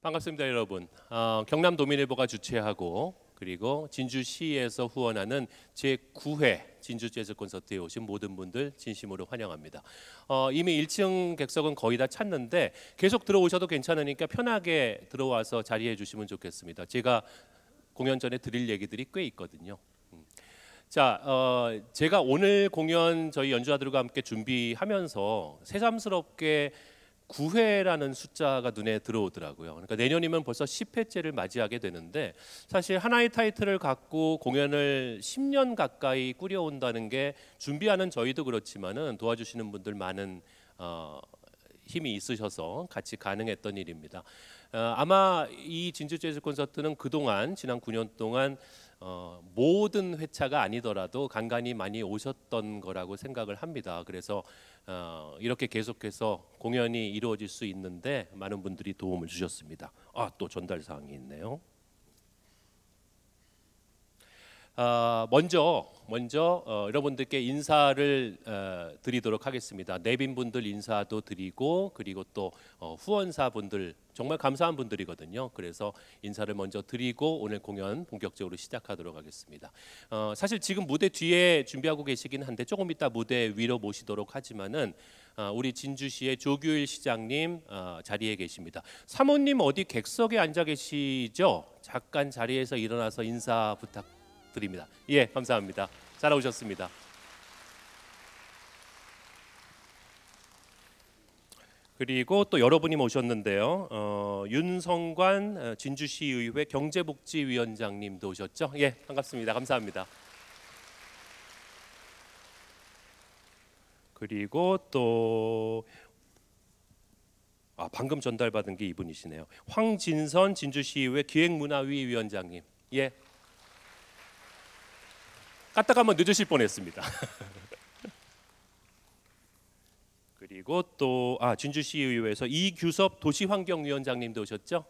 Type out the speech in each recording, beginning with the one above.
반갑습니다, 여러분. 경남도민일보가 주최하고 그리고 진주시에서 후원하는 제9회 진주재즈 콘서트에 오신 모든 분들 진심으로 환영합니다. 이미 1층 객석은 거의 다 찼는데 계속 들어오셔도 괜찮으니까 편하게 들어와서 자리해 주시면 좋겠습니다. 제가 공연 전에 드릴 얘기들이 꽤 있거든요. 자, 제가 오늘 공연 저희 연주자들과 함께 준비하면서 새삼스럽게 9회라는 숫자가 눈에 들어오더라고요. 그러니까 내년이면 벌써 10회째를 맞이하게 되는데 사실 하나의 타이틀을 갖고 공연을 10년 가까이 꾸려온다는 게 준비하는 저희도 그렇지만은 도와주시는 분들 많은 힘이 있으셔서 같이 가능했던 일입니다. 아마 이 진주 재즈 콘서트는 그동안 지난 9년 동안 모든 회차가 아니더라도 간간히 많이 오셨던 거라고 생각을 합니다. 그래서 이렇게 계속해서 공연이 이루어질 수 있는데 많은 분들이 도움을 주셨습니다. 또 전달 사항이 있네요. 먼저 여러분들께 인사를 드리도록 하겠습니다. 내빈분들 인사도 드리고 그리고 또 후원사분들 정말 감사한 분들이거든요. 그래서 인사를 먼저 드리고 오늘 공연 본격적으로 시작하도록 하겠습니다. 사실 지금 무대 뒤에 준비하고 계시긴 한데 조금 이따 무대 위로 모시도록 하지만은 우리 진주시의 조규일 시장님 자리에 계십니다. 사모님 어디 객석에 앉아 계시죠? 잠깐 자리에서 일어나서 인사 부탁드립니다. 예, 감사합니다. 잘 오셨습니다. 그리고 또 여러분이 모셨는데요. 윤성관 진주시의회 경제복지위원장님도 오셨죠? 예, 반갑습니다. 감사합니다. 그리고 또 방금 전달받은 게 이분이시네요. 황진선 진주시의회 기획문화위 위원장님. 예. 까딱하면 늦으실 뻔했습니다. 그리고 또 진주시의회에서 이규섭 도시환경위원장님도 오셨죠?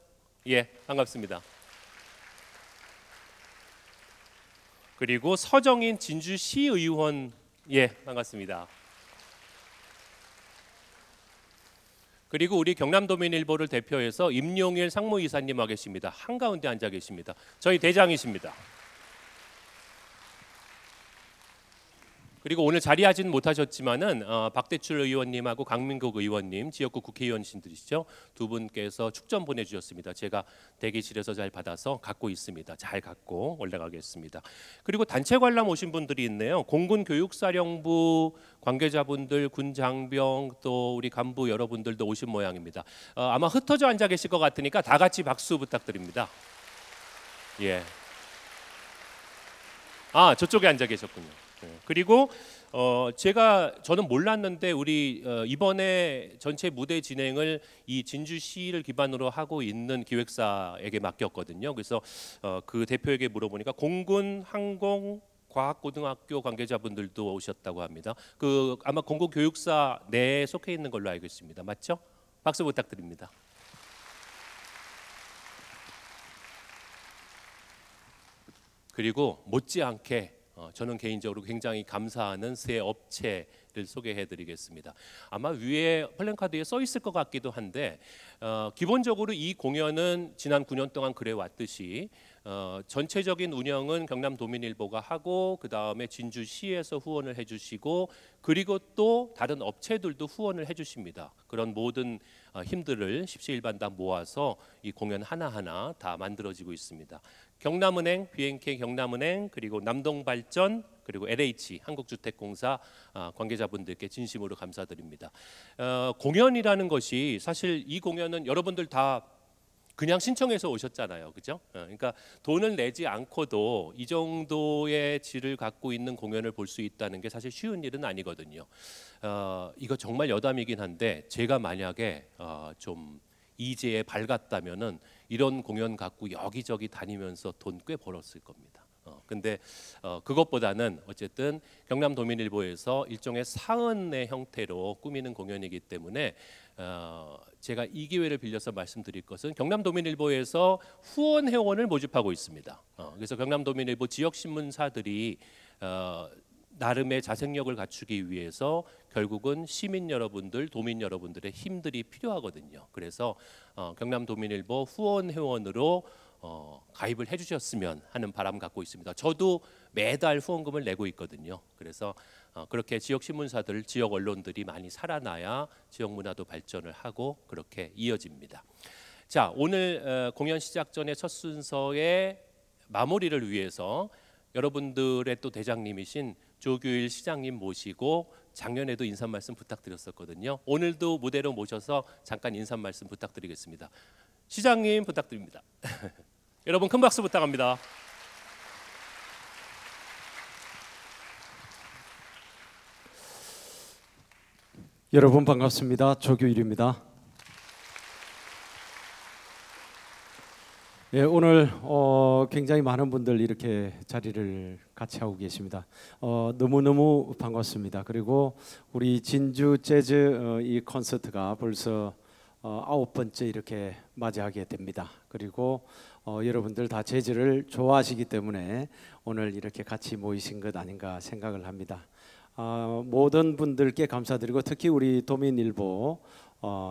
예, 반갑습니다. 그리고 서정인 진주시의원, 예, 반갑습니다. 그리고 우리 경남도민일보를 대표해서 임용일 상무이사님 와 계십니다. 한가운데 앉아 계십니다. 저희 대장이십니다. 그리고 오늘 자리하지는 못하셨지만은 박대출 의원님하고 강민국 의원님 지역구 국회의원님들이시죠. 두 분께서 축전 보내주셨습니다. 제가 대기실에서 잘 받아서 갖고 있습니다. 잘 갖고 올라가겠습니다. 그리고 단체 관람 오신 분들이 있네요. 공군교육사령부 관계자분들, 군장병 또 우리 간부 여러분들도 오신 모양입니다. 아마 흩어져 앉아 계실 것 같으니까 다 같이 박수 부탁드립니다. 예. 저쪽에 앉아 계셨군요. 그리고 저는 몰랐는데 우리 이번에 전체 무대 진행을 이 진주시를 기반으로 하고 있는 기획사에게 맡겼거든요. 그래서 그 대표에게 물어보니까 공군 항공 과학고등학교 관계자분들도 오셨다고 합니다. 아마 공군교육사 내에 속해 있는 걸로 알고 있습니다. 맞죠? 박수 부탁드립니다. 그리고 못지않게 저는 개인적으로 굉장히 감사하는 세 업체를 소개해드리겠습니다. 아마 위에 플랜카드에 써 있을 것 같기도 한데 기본적으로 이 공연은 지난 9년 동안 그래왔듯이 전체적인 운영은 경남도민일보가 하고 그 다음에 진주시에서 후원을 해주시고 그리고 또 다른 업체들도 후원을 해주십니다. 그런 모든 힘들을 십시일반다 모아서 이 공연 하나하나 다 만들어지고 있습니다. 경남은행, BNK 경남은행, 그리고 남동발전, 그리고 LH 한국주택공사 관계자분들께 진심으로 감사드립니다. 공연이라는 것이 사실 이 공연은 여러분들 다 그냥 신청해서 오셨잖아요, 그죠? 그러니까 돈을 내지 않고도 이 정도의 질을 갖고 있는 공연을 볼 수 있다는 게 사실 쉬운 일은 아니거든요. 이거 정말 여담이긴 한데 제가 만약에 좀 이제에 밝았다면은 이런 공연 갖고 여기저기 다니면서 돈 꽤 벌었을 겁니다. 근데 그것보다는 어쨌든 경남도민일보에서 일종의 사은의 형태로 꾸미는 공연이기 때문에 제가 이 기회를 빌려서 말씀드릴 것은 경남도민일보에서 후원 회원을 모집하고 있습니다. 그래서 경남도민일보 지역 신문사들이 나름의 자생력을 갖추기 위해서 결국은 시민 여러분들, 도민 여러분들의 힘들이 필요하거든요. 그래서 경남도민일보 후원 회원으로 가입을 해주셨으면 하는 바람 갖고 있습니다. 저도 매달 후원금을 내고 있거든요. 그래서 그렇게 지역 신문사들, 지역 언론들이 많이 살아나야 지역 문화도 발전을 하고 그렇게 이어집니다. 자, 오늘 공연 시작 전에 첫 순서의 마무리를 위해서 여러분들의 또 대장님이신 조규일 시장님 모시고 작년에도 인사 말씀 부탁드렸었거든요. 오늘도 무대로 모셔서 잠깐 인사 말씀 부탁드리겠습니다. 시장님 부탁드립니다. 여러분 큰 박수 부탁합니다. 여러분 반갑습니다. 조규일입니다. 예, 오늘 굉장히 많은 분들 이렇게 자리를 같이 하고 계십니다. 너무너무 반갑습니다. 그리고 우리 진주 재즈 이 콘서트가 벌써 9번째 이렇게 맞이하게 됩니다. 그리고 여러분들 다 재즈를 좋아하시기 때문에 오늘 이렇게 같이 모이신 것 아닌가 생각을 합니다. 모든 분들께 감사드리고 특히 우리 도민일보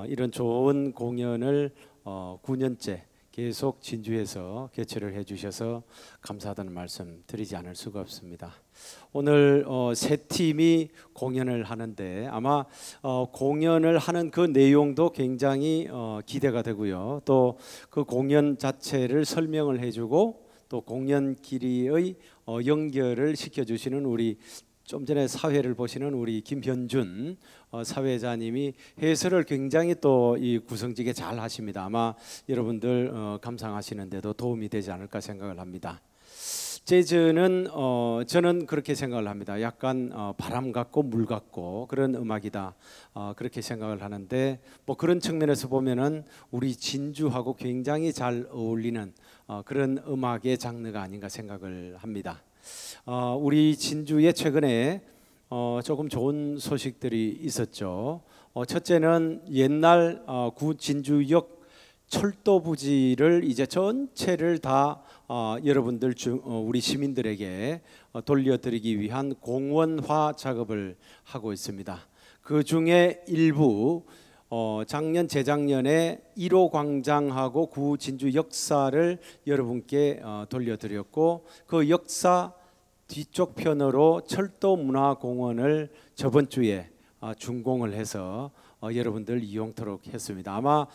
이런 좋은 공연을 9년째 계속 진주에서 개최를 해주셔서 감사하다는 말씀 드리지 않을 수가 없습니다. 오늘 세 팀이 공연을 하는데 아마 공연을 하는 그 내용도 굉장히 기대가 되고요. 또 그 공연 자체를 설명을 해주고 또 공연 길이의 연결을 시켜주시는 우리 좀 전에 사회를 보시는 우리 김현준 사회자님이 해설을 굉장히 또 이 구성지게 잘 하십니다. 아마 여러분들 감상하시는데도 도움이 되지 않을까 생각을 합니다. 재즈는 저는 그렇게 생각을 합니다. 약간 바람 같고 물 같고 그런 음악이다 그렇게 생각을 하는데 뭐 그런 측면에서 보면은 우리 진주하고 굉장히 잘 어울리는 그런 음악의 장르가 아닌가 생각을 합니다. 우리 진주에 최근에 조금 좋은 소식들이 있었죠. 첫째는 옛날 구 진주역 철도 부지를 이제 전체를 다 여러분들 우리 시민들에게 돌려드리기 위한 공원화 작업을 하고 있습니다. 그 중에 일부 작년 재작년에 1호 광장하고 구 진주 역사를 여러분께 돌려드렸고 그 역사 뒤쪽 편으로 철도 문화공원을 저번 주에 준공을 해서 여러분들 이용토록 했습니다. 아마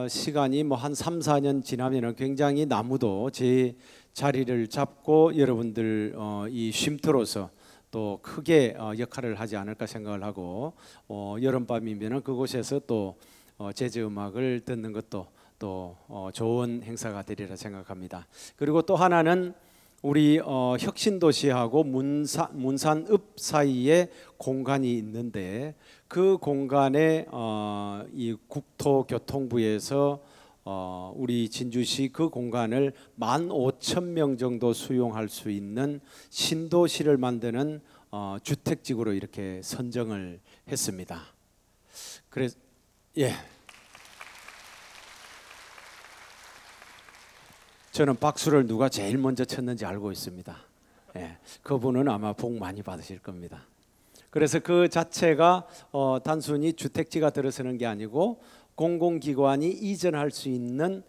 시간이 뭐 한 3, 4년 지나면은 굉장히 나무도 제 자리를 잡고 여러분들 이 쉼터로서 또 크게 역할을 하지 않을까 생각을 하고 여름밤이면은 그곳에서 또 재즈 음악을 듣는 것도 또 좋은 행사가 되리라 생각합니다. 그리고 또 하나는 우리 혁신도시하고 문산읍 사이에 공간이 있는데 그 공간에 이 국토교통부에서 우리 진주시 그 공간을 15,000명 정도 수용할 수 있는 신도시를 만드는 주택지구로 이렇게 선정을 했습니다. 그래서 예. 저는 박수를 누가 제일 먼저 쳤는지 알고 있습니다. 예, 그분은 아마 복 많이 받으실 겁니다. 그래서 그 자체가 단순히 주택지가 들어서는 게 아니고 공공기관이 이전할 수 있는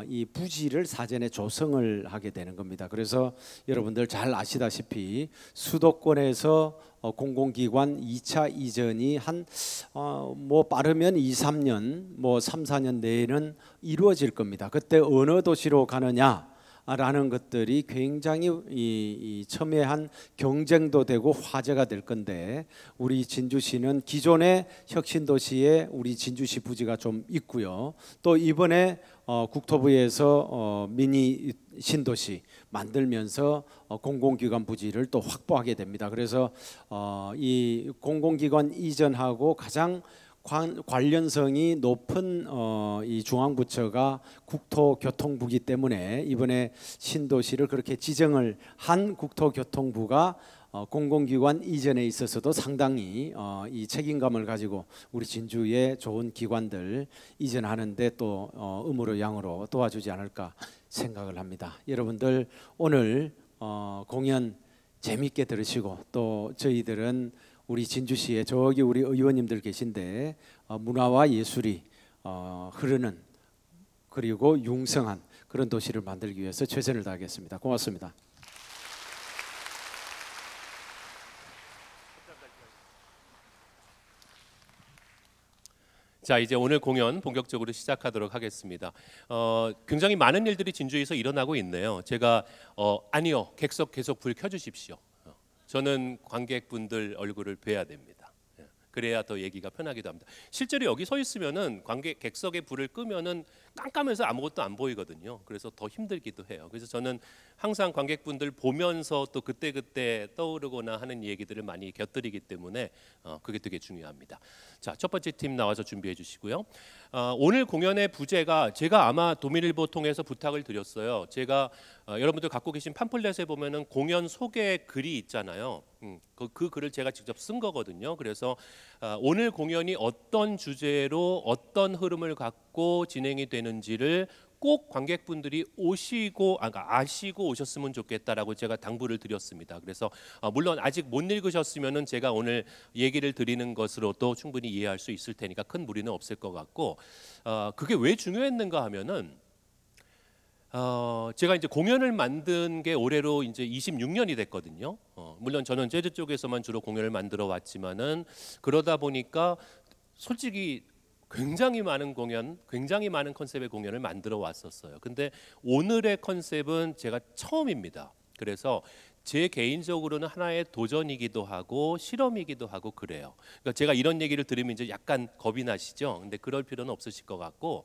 이 부지를 사전에 조성을 하게 되는 겁니다. 그래서 여러분들 잘 아시다시피 수도권에서 공공기관 2차 이전이 한 뭐 빠르면 2, 3년 뭐 3, 4년 내에는 이루어질 겁니다. 그때 어느 도시로 가느냐라는 것들이 굉장히 이 첨예한 경쟁도 되고 화제가 될 건데 우리 진주시는 기존의 혁신도시에 우리 진주시 부지가 좀 있고요. 또 이번에 국토부에서 미니 신도시 만들면서 공공기관 부지를 또 확보하게 됩니다. 그래서 이 공공기관 이전하고 가장 관련성이 높은 이 중앙부처가 국토교통부이기 때문에 이번에 신도시를 그렇게 지정을 한 국토교통부가 공공기관 이전에 있어서도 상당히 이 책임감을 가지고 우리 진주의 좋은 기관들 이전하는데 또 음으로 양으로 도와주지 않을까 생각을 합니다. 여러분들 오늘 공연 재미있게 들으시고 또 저희들은 우리 진주시에 저기 우리 의원님들 계신데 문화와 예술이 흐르는 그리고 융성한 그런 도시를 만들기 위해서 최선을 다하겠습니다. 고맙습니다. 자, 이제 오늘 공연 본격적으로 시작하도록 하겠습니다. 굉장히 많은 일들이 진주에서 일어나고 있네요. 제가 아니요, 객석 계속 불 켜주십시오. 저는 관객분들 얼굴을 뵈야 됩니다. 그래야 더 얘기가 편하기도 합니다. 실제로 여기 서 있으면은 객석의 불을 끄면은 깜깜해서 아무것도 안 보이거든요. 그래서 더 힘들기도 해요. 그래서 저는 항상 관객분들 보면서 또 그때그때 떠오르거나 하는 얘기들을 많이 곁들이기 때문에 그게 되게 중요합니다. 자, 첫 번째 팀 나와서 준비해 주시고요. 오늘 공연의 부제가 제가 아마 도민일보 통해서 부탁을 드렸어요. 제가 여러분들 갖고 계신 팜플렛에 보면은 공연 소개 글이 있잖아요. 그 글을 제가 직접 쓴 거거든요. 그래서 오늘 공연이 어떤 주제로 어떤 흐름을 갖고 진행이 되는지를 꼭 관객분들이 아시고 오셨으면 좋겠다라고 제가 당부를 드렸습니다. 그래서 물론 아직 못 읽으셨으면은 제가 오늘 얘기를 드리는 것으로도 충분히 이해할 수 있을 테니까 큰 무리는 없을 것 같고, 그게 왜 중요했는가 하면은 제가 이제 공연을 만든 게 올해로 이제 26년이 됐거든요. 물론 저는 재즈 쪽에서만 주로 공연을 만들어 왔지만은 그러다 보니까 솔직히 굉장히 많은 공연, 굉장히 많은 컨셉의 공연을 만들어 왔었어요. 근데 오늘의 컨셉은 제가 처음입니다. 그래서 제 개인적으로는 하나의 도전이기도 하고 실험이기도 하고 그래요. 그러니까 제가 이런 얘기를 들으면 이제 약간 겁이 나시죠? 근데 그럴 필요는 없으실 것 같고,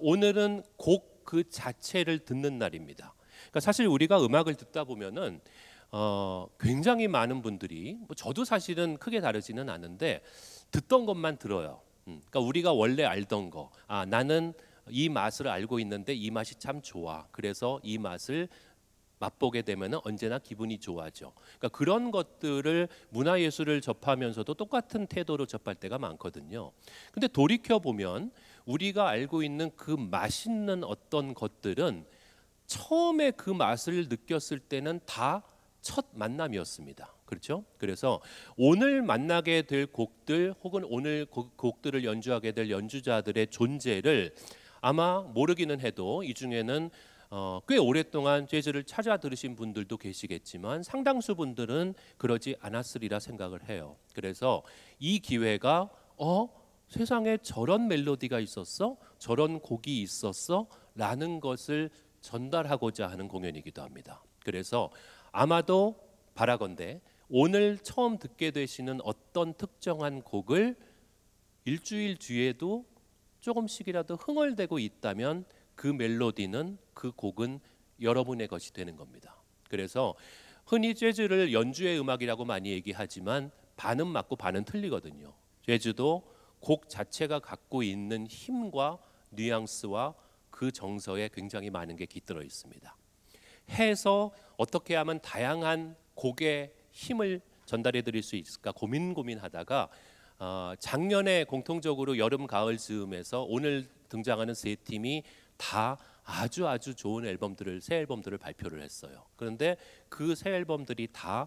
오늘은 곡 그 자체를 듣는 날입니다. 그러니까 사실 우리가 음악을 듣다 보면은 굉장히 많은 분들이, 저도 사실은 크게 다르지는 않은데 듣던 것만 들어요. 그러니까 우리가 원래 알던 거, 나는 이 맛을 알고 있는데 이 맛이 참 좋아. 그래서 이 맛을 맛보게 되면 언제나 기분이 좋아져. 그러니까 그런 것들을 문화예술을 접하면서도 똑같은 태도로 접할 때가 많거든요. 근데 돌이켜 보면 우리가 알고 있는 그 맛있는 어떤 것들은 처음에 그 맛을 느꼈을 때는 다 첫 만남이었습니다. 그렇죠? 그래서 오늘 만나게 될 곡들 혹은 오늘 곡들을 연주하게 될 연주자들의 존재를 아마 모르기는 해도 이 중에는 꽤 오랫동안 재즈를 찾아 들으신 분들도 계시겠지만 상당수 분들은 그러지 않았으리라 생각을 해요. 그래서 이 기회가 세상에 저런 멜로디가 있었어? 저런 곡이 있었어? 라는 것을 전달하고자 하는 공연이기도 합니다. 그래서 아마도 바라건대 오늘 처음 듣게 되시는 어떤 특정한 곡을 일주일 뒤에도 조금씩이라도 흥얼대고 있다면 그 멜로디는, 그 곡은 여러분의 것이 되는 겁니다. 그래서 흔히 재즈를 연주의 음악이라고 많이 얘기하지만 반은 맞고 반은 틀리거든요. 재즈도 곡 자체가 갖고 있는 힘과 뉘앙스와 그 정서에 굉장히 많은 게 깃들어 있습니다. 해서 어떻게 하면 다양한 곡의 힘을 전달해 드릴 수 있을까 고민하다가 작년에 공통적으로 여름 가을 즈음에서 오늘 등장하는 세 팀이 다 아주 좋은 새 앨범들을 발표를 했어요. 그런데 그 새 앨범들이 다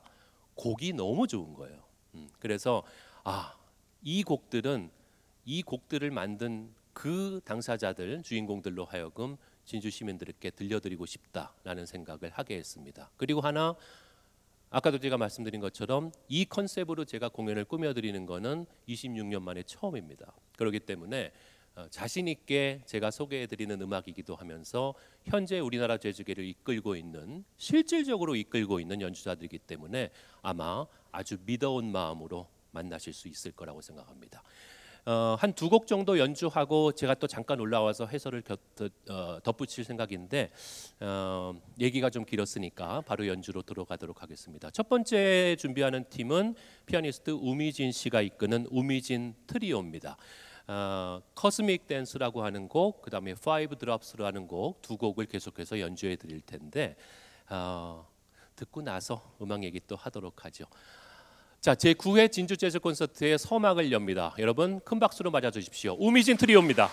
곡이 너무 좋은 거예요. 그래서 이 곡들을 만든 그 당사자들, 주인공들로 하여금 진주 시민들께 들려드리고 싶다라는 생각을 하게 했습니다. 그리고 하나, 아까도 제가 말씀드린 것처럼 이 컨셉으로 제가 공연을 꾸며드리는 거는 26년 만에 처음입니다. 그렇기 때문에 자신 있게 제가 소개해드리는 음악이기도 하면서 현재 우리나라 재즈계를 실질적으로 이끌고 있는 연주자들이기 때문에 아마 아주 믿어온 마음으로 만나실 수 있을 거라고 생각합니다. 한 두 곡 정도 연주하고 제가 또 잠깐 올라와서 해설을 덧붙일 생각인데 얘기가 좀 길었으니까 바로 연주로 들어가도록 하겠습니다. 첫 번째 준비하는 팀은 피아니스트 우미진 씨가 이끄는 우미진 트리오입니다. 커스믹 댄스라고 하는 곡, 그 다음에 파이브 드롭스라는 곡, 두 곡을 계속해서 연주해 드릴 텐데 듣고 나서 음악 얘기 또 하도록 하죠. 자, 제9회 진주 재즈 콘서트의 서막을 엽니다. 여러분 큰 박수로 맞아 주십시오. 우미진 트리오입니다.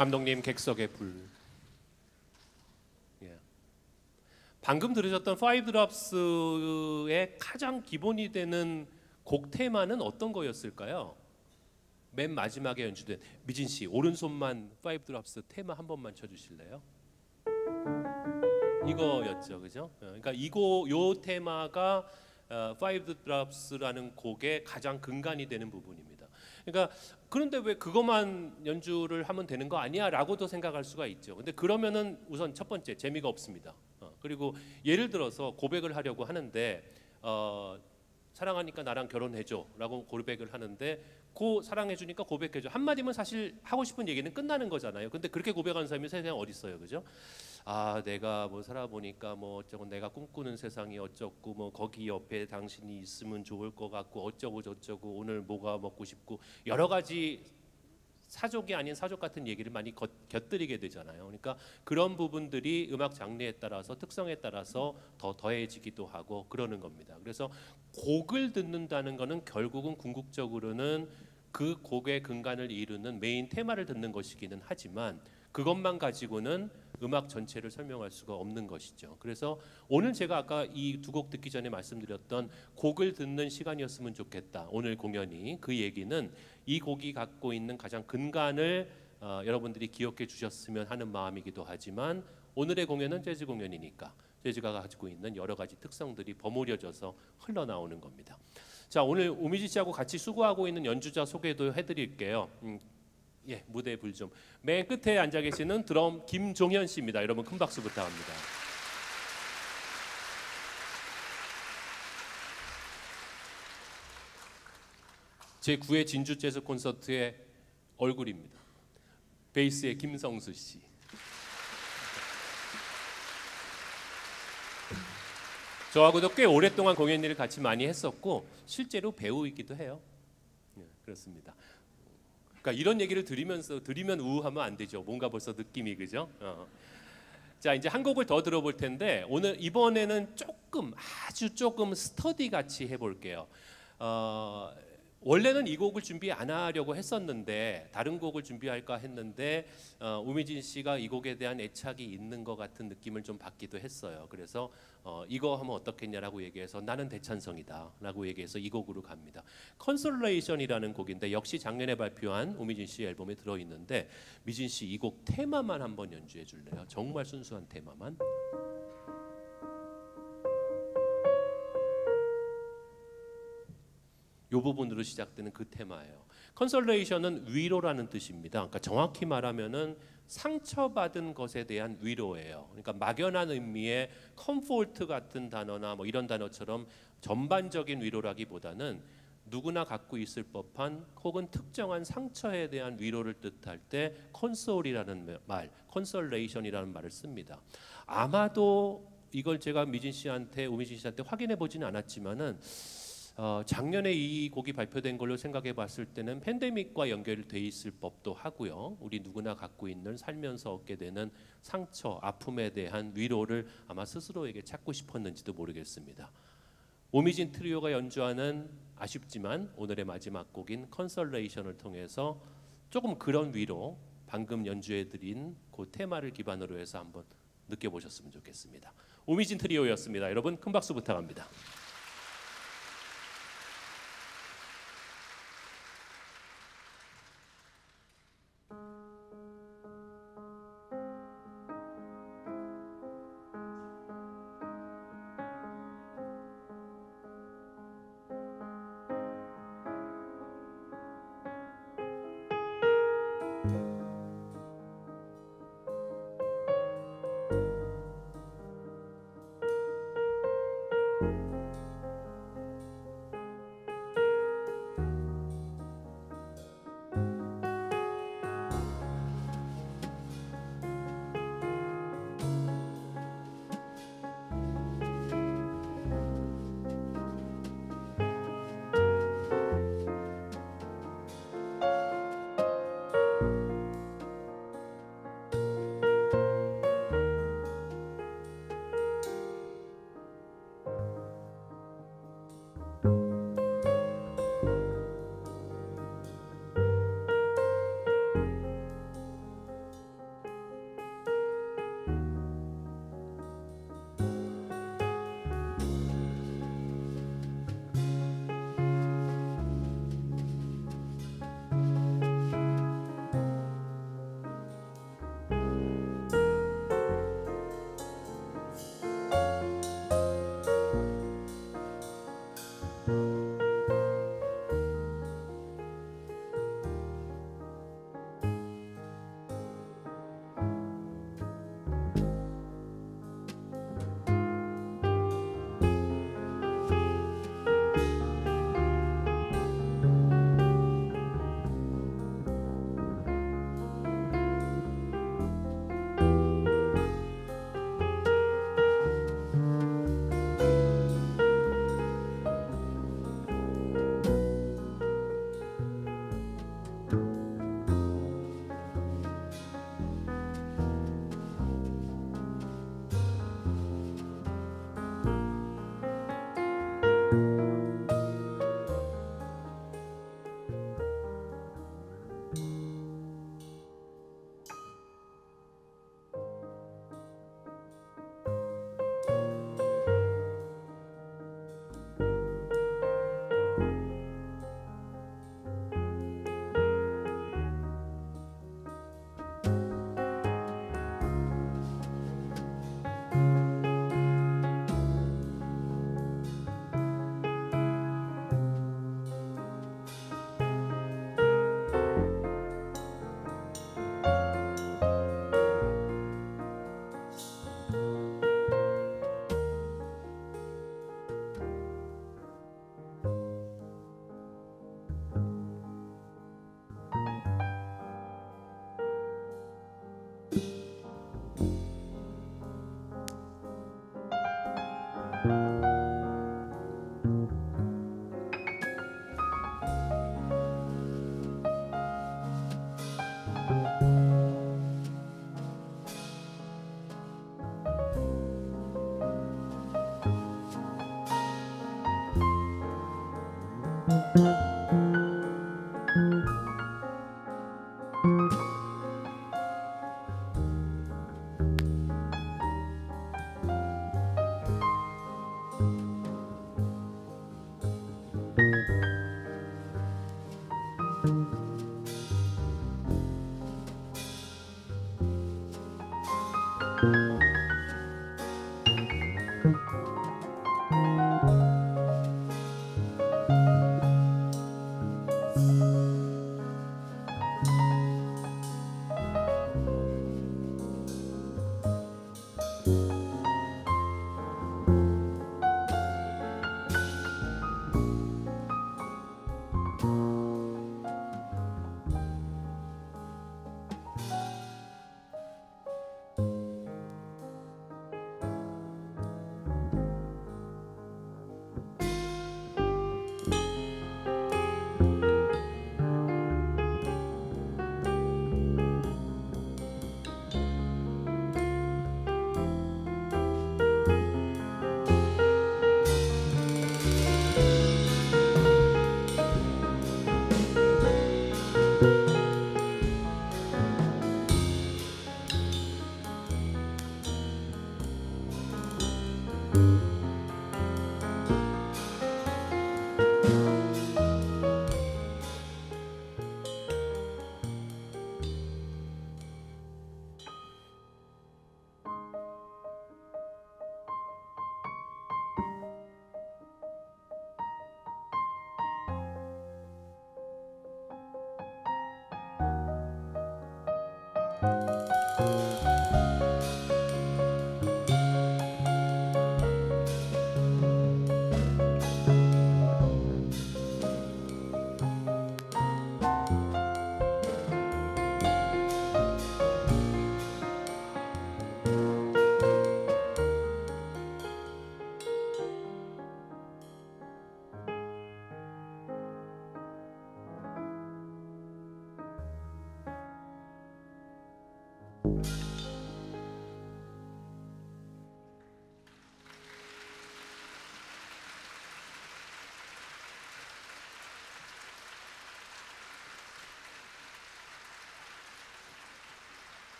감독님 객석의 불. 예. 방금 들으셨던 파이브 드랍스의 가장 기본이 되는 곡 테마는 어떤 거였을까요? 맨 마지막에 연주된 미진 씨 오른손만 파이브 드랍스 테마 한 번만 쳐주실래요? 이거였죠, 그죠? 그러니까 요 테마가 파이브 드랍스라는 곡의 가장 근간이 되는 부분입니다. 그러니까 그런데 왜 그것만 연주를 하면 되는 거 아니야?라고도 생각할 수가 있죠. 근데 그러면은 우선 첫 번째 재미가 없습니다. 그리고 예를 들어서 고백을 하려고 하는데 사랑하니까 나랑 결혼해줘라고 고백을 하는데 고 사랑해주니까 고백해줘 한마디면 사실 하고 싶은 얘기는 끝나는 거잖아요. 근데 그렇게 고백하는 사람이 세상에 어디 있어요, 그죠? 아 내가 뭐 살아보니까 뭐 어쩌고 내가 꿈꾸는 세상이 어쩌고 뭐 거기 옆에 당신이 있으면 좋을 것 같고 어쩌고 저쩌고 오늘 뭐가 먹고 싶고 여러 가지 사족이 아닌 사족 같은 얘기를 많이 곁들이게 되잖아요. 그러니까 그런 부분들이 음악 장르에 따라서 특성에 따라서 더 더해지기도 하고 그러는 겁니다. 그래서 곡을 듣는다는 것은 결국은 궁극적으로는 그 곡의 근간을 이루는 메인 테마를 듣는 것이기는 하지만 그것만 가지고는 음악 전체를 설명할 수가 없는 것이죠. 그래서 오늘 제가 아까 이 두 곡 듣기 전에 말씀드렸던 곡을 듣는 시간이었으면 좋겠다. 오늘 공연이 그 얘기는 이 곡이 갖고 있는 가장 근간을 여러분들이 기억해 주셨으면 하는 마음이기도 하지만 오늘의 공연은 재즈 공연이니까 재즈가 가지고 있는 여러 가지 특성들이 버무려져서 흘러나오는 겁니다. 자, 오늘 우미지 씨하고 같이 수고하고 있는 연주자 소개도 해드릴게요. 예, 무대 불 좀. 맨 끝에 앉아 계시는 드럼 김종현 씨입니다. 여러분 큰 박수 부탁합니다. 제9회 진주 재즈 콘서트의 얼굴입니다. 베이스의 김성수 씨. 저하고도 꽤 오랫동안 공연 일을 같이 많이 했었고 실제로 배우이기도 해요. 예, 그렇습니다. 그러니까 이런 얘기를 들으면 우우하면 안 되죠. 뭔가 벌써 느낌이 그죠? 자 이제 한 곡을 더 들어볼 텐데 오늘 이번에는 아주 조금 스터디 같이 해볼게요. 원래는 이 곡을 준비 안 하려고 했었는데 다른 곡을 준비할까 했는데 우미진 씨가 이 곡에 대한 애착이 있는 것 같은 느낌을 좀 받기도 했어요. 그래서 이거 하면 어떻겠냐라고 얘기해서 나는 대찬성이다 라고 얘기해서 이 곡으로 갑니다. 컨솔레이션이라는 곡인데 역시 작년에 발표한 우미진 씨 앨범에 들어있는데 미진 씨 이 곡 테마만 한번 연주해 줄래요? 정말 순수한 테마만. 이 부분으로 시작되는 그 테마예요. 컨솔레이션은 위로라는 뜻입니다. 그러니까 정확히 말하면은 상처받은 것에 대한 위로예요. 그러니까 막연한 의미의 컴포트 같은 단어나 뭐 이런 단어처럼 전반적인 위로라기보다는 누구나 갖고 있을 법한 혹은 특정한 상처에 대한 위로를 뜻할 때 컨솔이라는 말, 컨솔레이션이라는 말을 씁니다. 아마도 이걸 제가 우미진 씨한테 확인해 보지는 않았지만은 작년에 이 곡이 발표된 걸로 생각해 봤을 때는 팬데믹과 연결돼 있을 법도 하고요. 우리 누구나 갖고 있는 살면서 얻게 되는 상처, 아픔에 대한 위로를 아마 스스로에게 찾고 싶었는지도 모르겠습니다. 우미진 트리오가 연주하는 아쉽지만 오늘의 마지막 곡인 컨솔레이션을 통해서 조금 그런 위로 방금 연주해드린 그 테마를 기반으로 해서 한번 느껴보셨으면 좋겠습니다. 우미진 트리오였습니다. 여러분 큰 박수 부탁합니다.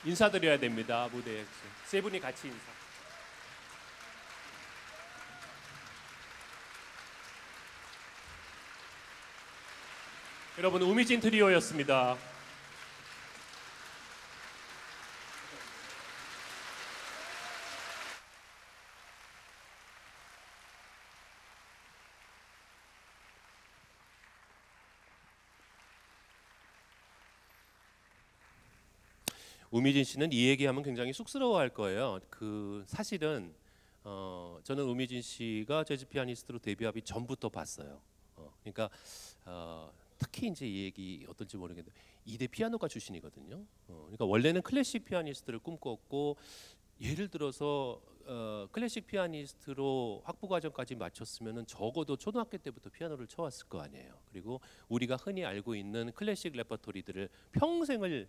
인사드려야 됩니다. 무대에서 세 분이 같이 인사. 여러분, 우미진 트리오였습니다. 우미진 씨는 이 얘기하면 굉장히 쑥스러워할 거예요. 사실은 저는 우미진 씨가 재즈 피아니스트로 데뷔하기 전부터 봤어요. 그러니까 특히 이제 이 얘기 어떨지 모르겠는데 2대 피아노가 출신이거든요. 그러니까 원래는 클래식 피아니스트를 꿈꿨고, 예를 들어서 클래식 피아니스트로 학부 과정까지 마쳤으면은 적어도 초등학교 때부터 피아노를 쳐왔을 거 아니에요. 그리고 우리가 흔히 알고 있는 클래식 레퍼토리들을 평생을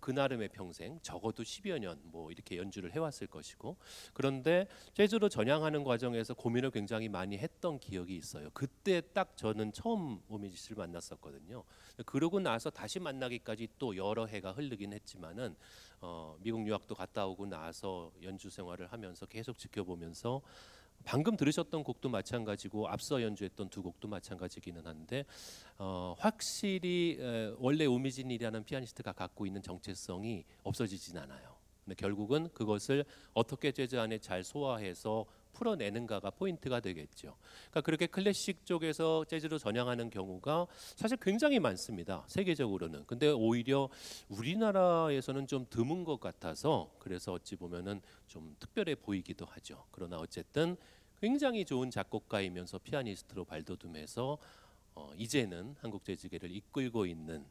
그 나름의 평생, 적어도 10여 년 이렇게 연주를 해왔을 것이고, 그런데 재즈로 전향하는 과정에서 고민을 굉장히 많이 했던 기억이 있어요. 그때 딱 저는 처음 오미지 씨를 만났었거든요. 그러고 나서 다시 만나기까지 또 여러 해가 흐르긴 했지만은 미국 유학도 갔다 오고 나서 연주 생활을 하면서 계속 지켜보면서, 방금 들으셨던 곡도 마찬가지고 앞서 연주했던 두 곡도 마찬가지기는 한데 확실히 원래 오미진이라는 피아니스트가 갖고 있는 정체성이 없어지진 않아요. 근데 결국은 그것을 어떻게 재즈 안에 잘 소화해서 풀어내는가가 포인트가 되겠죠. 그러니까 그렇게 클래식 쪽에서 재즈로 전향하는 경우가 사실 굉장히 많습니다, 세계적으로는. 근데 오히려 우리나라에서는 좀 드문 것 같아서, 그래서 어찌 보면은 좀 특별해 보이기도 하죠. 그러나 어쨌든 굉장히 좋은 작곡가이면서 피아니스트로 발돋움해서 이제는 한국 재즈계를 이끌고 있는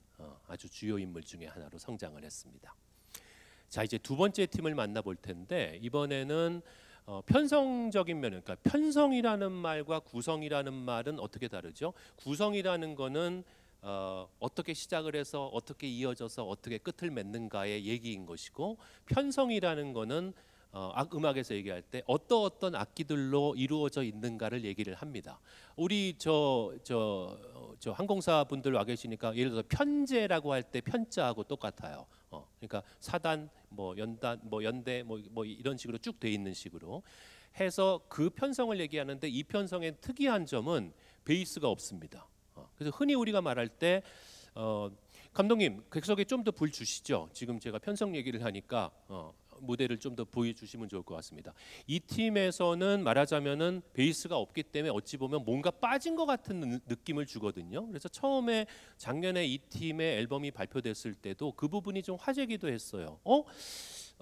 아주 주요 인물 중에 하나로 성장을 했습니다. 자, 이제 두 번째 팀을 만나볼 텐데, 이번에는 편성적인 면, 그러니까 편성이라는 말과 구성이라는 말은 어떻게 다르죠? 구성이라는 거는 어떻게 시작을 해서 어떻게 이어져서 어떻게 끝을 맺는가의 얘기인 것이고, 편성이라는 거는 음악에서 얘기할 때 어떤 악기들로 이루어져 있는가를 얘기를 합니다. 우리 저 항공사 분들 와 계시니까 예를 들어 편제라고 할 때 편자하고 똑같아요. 그러니까 사단, 뭐 연단, 뭐 연대, 뭐 이런 식으로 쭉 돼 있는 식으로 해서 그 편성을 얘기하는데 이 편성의 특이한 점은 베이스가 없습니다. 그래서 흔히 우리가 말할 때 감독님 객석에 좀 더 불 주시죠. 지금 제가 편성 얘기를 하니까 무대를 좀 더 보여주시면 좋을 것 같습니다. 이 팀에서는 말하자면은 베이스가 없기 때문에 어찌 보면 뭔가 빠진 것 같은 느낌을 주거든요. 그래서 처음에 작년에 이 팀의 앨범이 발표됐을 때도 그 부분이 좀 화제기도 했어요.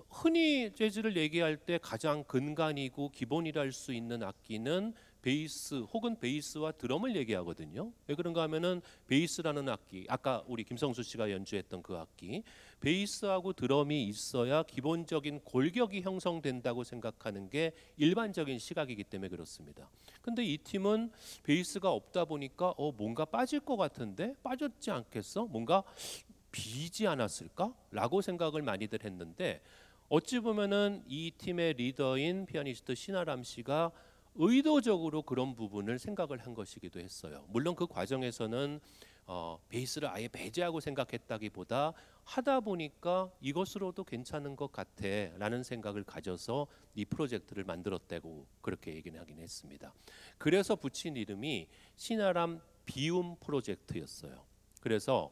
흔히 재즈를 얘기할 때 가장 근간이고 기본이라 할 수 있는 악기는 베이스 혹은 베이스와 드럼을 얘기하거든요. 왜 그런가 하면은 베이스라는 악기, 아까 우리 김성수 씨가 연주했던 그 악기, 베이스하고 드럼이 있어야 기본적인 골격이 형성된다고 생각하는 게 일반적인 시각이기 때문에 그렇습니다. 근데 이 팀은 베이스가 없다 보니까 뭔가 빠질 것 같은데 빠졌지 않겠어? 뭔가 비지 않았을까? 라고 생각을 많이들 했는데 어찌 보면은 이 팀의 리더인 피아니스트 신아람 씨가 의도적으로 그런 부분을 생각을 한 것이기도 했어요. 물론 그 과정에서는 베이스를 아예 배제하고 생각했다기보다 하다 보니까 이것으로도 괜찮은 것 같아라는 생각을 가져서 이 프로젝트를 만들었다고 그렇게 얘기는 하긴 했습니다. 그래서 붙인 이름이 신아람 비움 프로젝트였어요. 그래서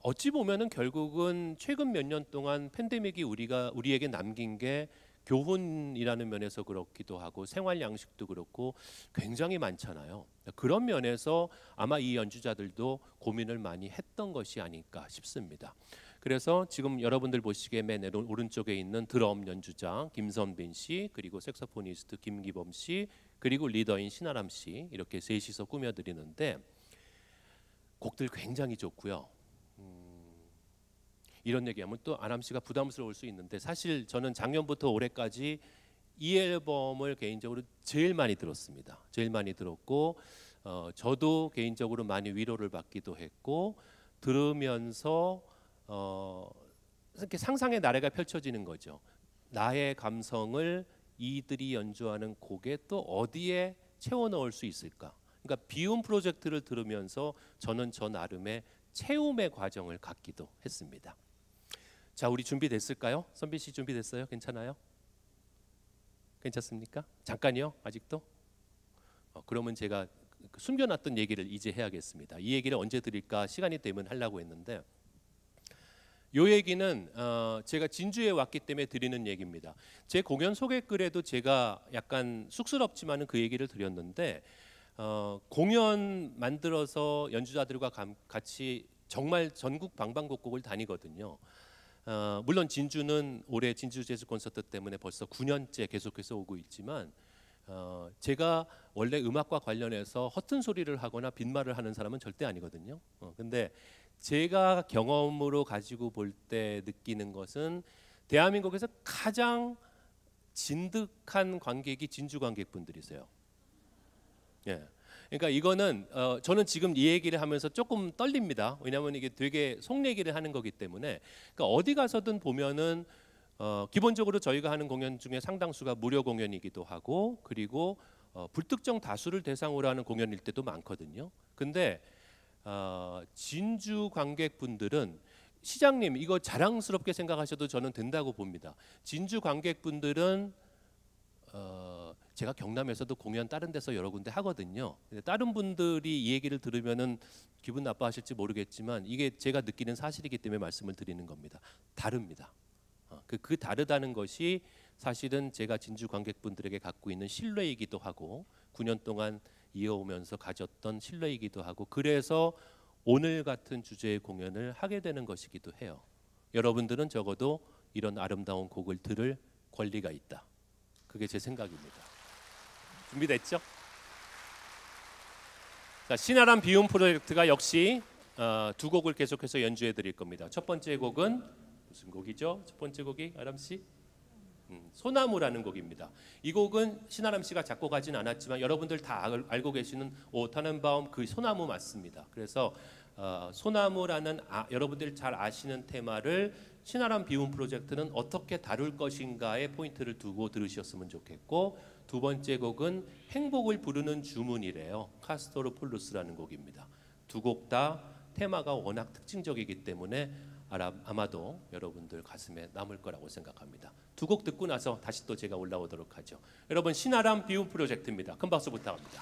어찌 보면은 결국은 최근 몇 년 동안 팬데믹이 우리에게 남긴 게 교훈이라는 면에서 그렇기도 하고 생활 양식도 그렇고 굉장히 많잖아요. 그런 면에서 아마 이 연주자들도 고민을 많이 했던 것이 아닐까 싶습니다. 그래서 지금 여러분들 보시기에 맨 오른쪽에 있는 드럼 연주자 김선빈 씨, 그리고 색소포니스트 김기범 씨, 그리고 리더인 신아람 씨 이렇게 셋이서 꾸며드리는데 곡들 굉장히 좋고요. 이런 얘기하면 또 아람 씨가 부담스러울 수 있는데 사실 저는 작년부터 올해까지 이 앨범을 개인적으로 제일 많이 들었습니다. 제일 많이 들었고 저도 개인적으로 많이 위로를 받기도 했고 들으면서 이렇게 상상의 나래가 펼쳐지는 거죠. 나의 감성을 이들이 연주하는 곡에 또 어디에 채워 넣을 수 있을까? 그러니까 비움 프로젝트를 들으면서 저는 저 나름의 채움의 과정을 갖기도 했습니다. 자, 우리 준비됐을까요? 선빈 씨 준비됐어요? 괜찮아요? 괜찮습니까? 잠깐이요? 아직도? 그러면 제가 숨겨놨던 얘기를 이제 해야겠습니다. 이 얘기를 언제 드릴까 시간이 되면 하려고 했는데 이 얘기는 제가 진주에 왔기 때문에 드리는 얘기입니다. 제 공연 소개글에도 제가 약간 쑥스럽지만은 그 얘기를 드렸는데 공연 만들어서 연주자들과 같이 정말 전국 방방곡곡을 다니거든요. 물론 진주는 올해 진주 재즈 콘서트 때문에 벌써 9년째 계속해서 오고 있지만 제가 원래 음악과 관련해서 허튼 소리를 하거나 빈말을 하는 사람은 절대 아니거든요. 근데 제가 경험으로 가지고 볼 때 느끼는 것은 대한민국에서 가장 진득한 관객이 진주 관객분들이세요. 예. 그러니까 이거는 저는 지금 이 얘기를 하면서 조금 떨립니다. 왜냐하면 이게 되게 속 얘기를 하는 거기 때문에 그러니까 어디 가서든 보면은 기본적으로 저희가 하는 공연 중에 상당수가 무료 공연이기도 하고 그리고 불특정 다수를 대상으로 하는 공연일 때도 많거든요. 근데 진주 관객분들은 시장님 이거 자랑스럽게 생각하셔도 저는 된다고 봅니다. 진주 관객분들은 제가 경남에서도 공연 다른 데서 여러 군데 하거든요. 다른 분들이 이 얘기를 들으면은 기분 나빠하실지 모르겠지만 이게 제가 느끼는 사실이기 때문에 말씀을 드리는 겁니다. 다릅니다. 그 다르다는 것이 사실은 제가 진주 관객분들에게 갖고 있는 신뢰이기도 하고 9년 동안 이어오면서 가졌던 신뢰이기도 하고 그래서 오늘 같은 주제의 공연을 하게 되는 것이기도 해요. 여러분들은 적어도 이런 아름다운 곡을 들을 권리가 있다. 그게 제 생각입니다. 준비됐죠? 자, 신아람 비움 프로젝트가 역시 두 곡을 계속해서 연주해 드릴 겁니다. 첫 번째 곡은 무슨 곡이죠? 첫 번째 곡이 아람 씨? 소나무라는 곡입니다. 이 곡은 신아람 씨가 작곡하진 않았지만 여러분들 다 알고 계시는 오 타넨바움 그 소나무 맞습니다. 그래서 소나무라는 여러분들 잘 아시는 테마를 신아람 비움 프로젝트는 어떻게 다룰 것인가에 포인트를 두고 들으셨으면 좋겠고, 두 번째 곡은 행복을 부르는 주문이래요. 카스토르 폴루스라는 곡입니다. 두 곡 다 테마가 워낙 특징적이기 때문에 아마도 여러분들 가슴에 남을 거라고 생각합니다. 두 곡 듣고 나서 다시 또 제가 올라오도록 하죠. 여러분, 신아람 비움 프로젝트입니다. 큰 박수 부탁합니다.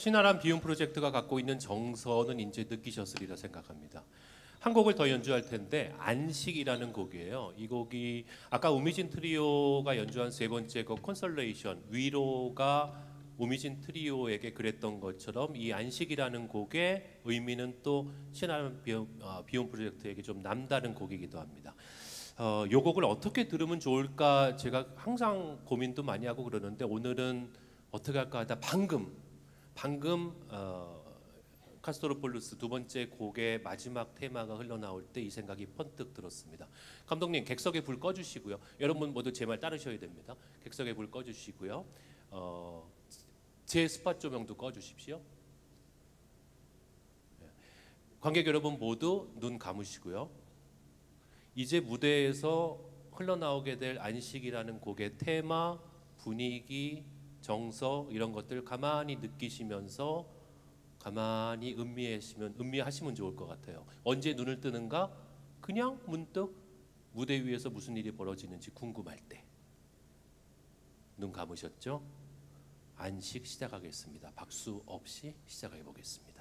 신아람 비움 프로젝트가 갖고 있는 정서는 이제 느끼셨으리라 생각합니다. 한 곡을 더 연주할 텐데 안식이라는 곡이에요. 이 곡이 아까 우미진 트리오가 연주한 세 번째 곡 콘솔레이션, 위로가 우미진 트리오에게 그랬던 것처럼 이 안식이라는 곡의 의미는 또 신아람 비움 프로젝트에게 좀 남다른 곡이기도 합니다. 이 곡을 어떻게 들으면 좋을까 제가 항상 고민도 많이 하고 그러는데 오늘은 어떻게 할까 하다 방금 카스토로폴루스 두 번째 곡의 마지막 테마가 흘러나올 때 이 생각이 번뜩 들었습니다. 감독님 객석에 불 꺼주시고요. 여러분 모두 제 말 따르셔야 됩니다. 객석에 불 꺼주시고요. 제 스팟 조명도 꺼주십시오. 관객 여러분 모두 눈 감으시고요. 이제 무대에서 흘러나오게 될 안식이라는 곡의 테마, 분위기, 정서 이런 것들 가만히 느끼시면서 가만히 음미하시면 좋을 것 같아요. 언제 눈을 뜨는가? 그냥 문득 무대 위에서 무슨 일이 벌어지는지 궁금할 때. 눈 감으셨죠? 안식 시작하겠습니다. 박수 없이 시작해 보겠습니다.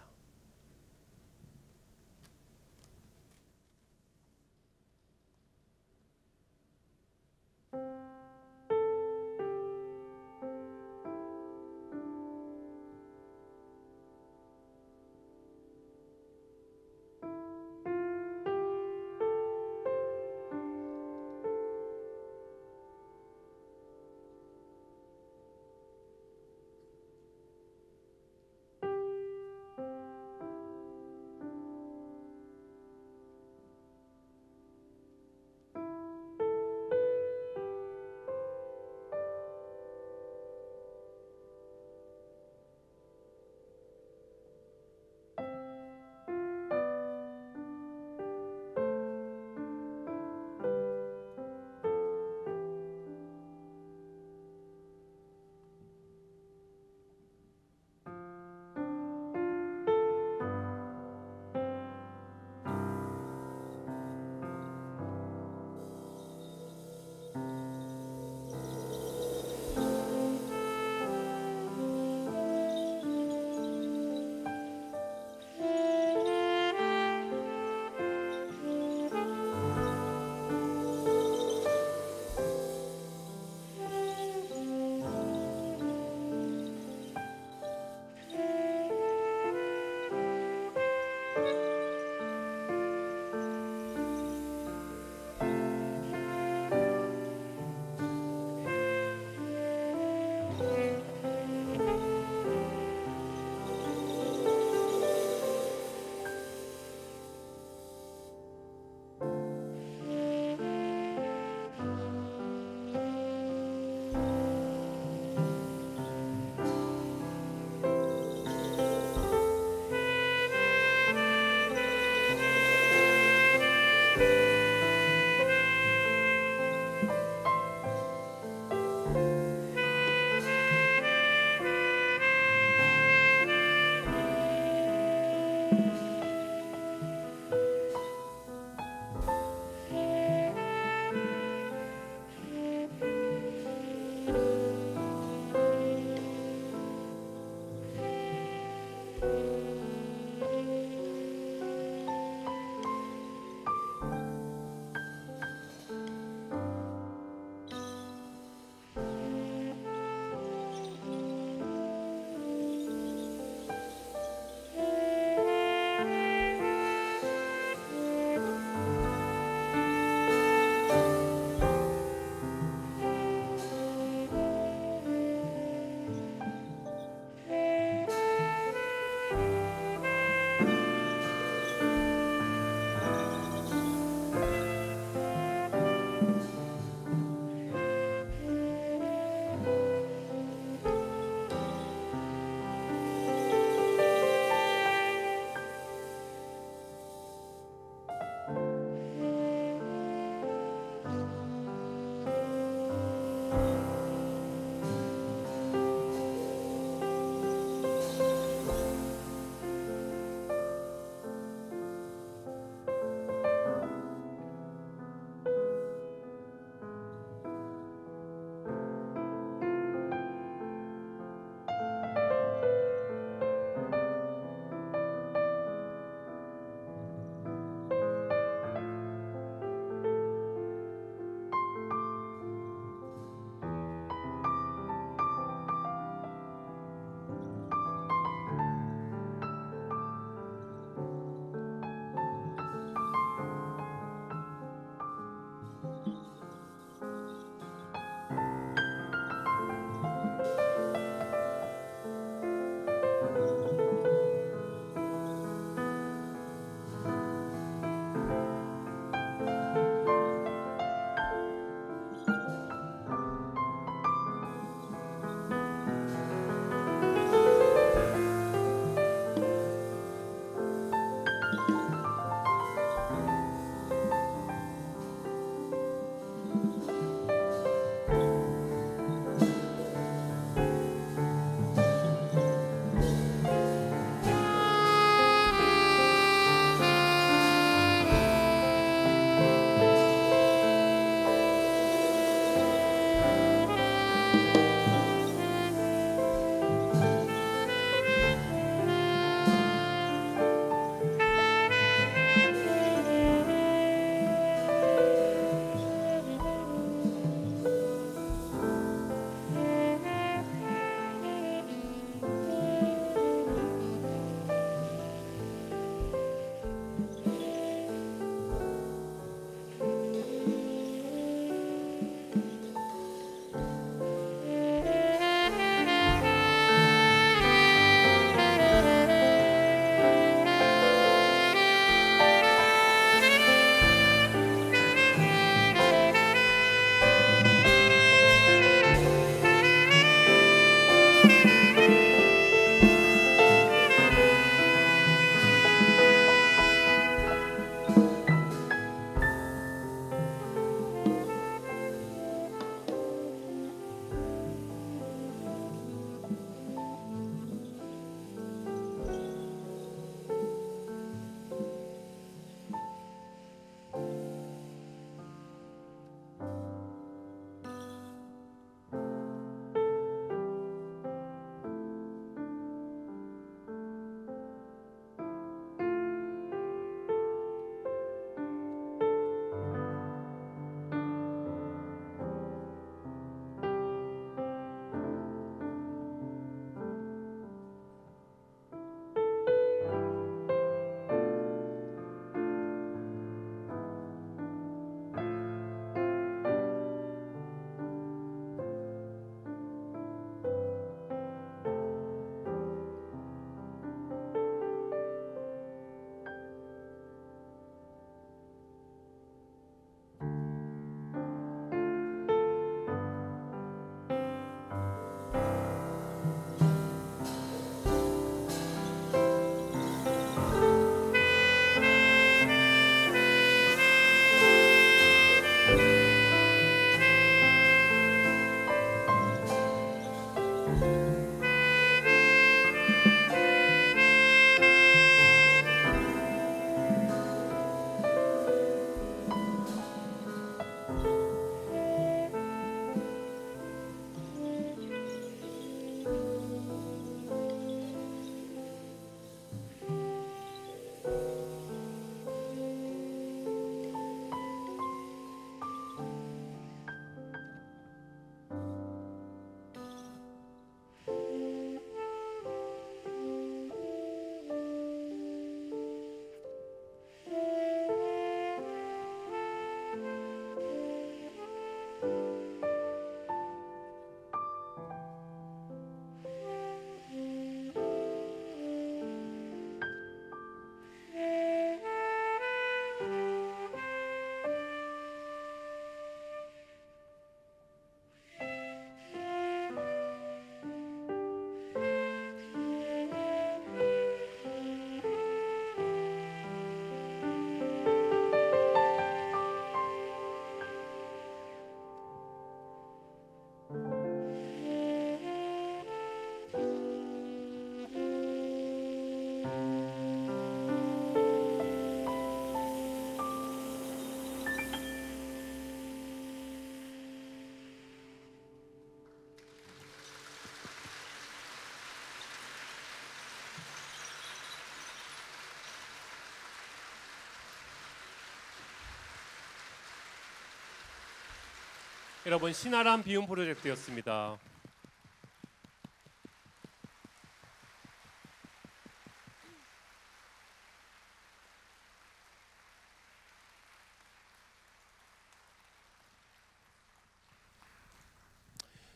여러분, 신아람 비움 프로젝트였습니다.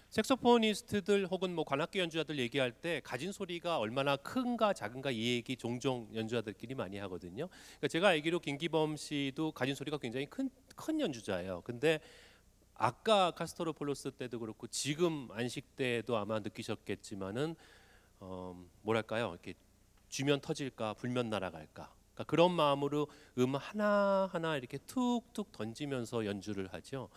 색소포니스트들 혹은 뭐 관악기 연주자들 얘기할 때 가진 소리가 얼마나 큰가 작은가 이 얘기 종종 연주자들끼리 많이 하거든요. 그러니까 제가 알기로 김기범 씨도 가진 소리가 굉장히 큰 연주자예요. 근데 아까 카스토로폴로스 때도 그렇고 지금 안식 때도 아마 느끼셨겠지만은 뭐랄까요? 이렇게 쥐면 터질까 불면 날아갈까. 그러니까 그런 마음으로 하나 하나 이렇게 툭툭 던지면서 연주를 하죠.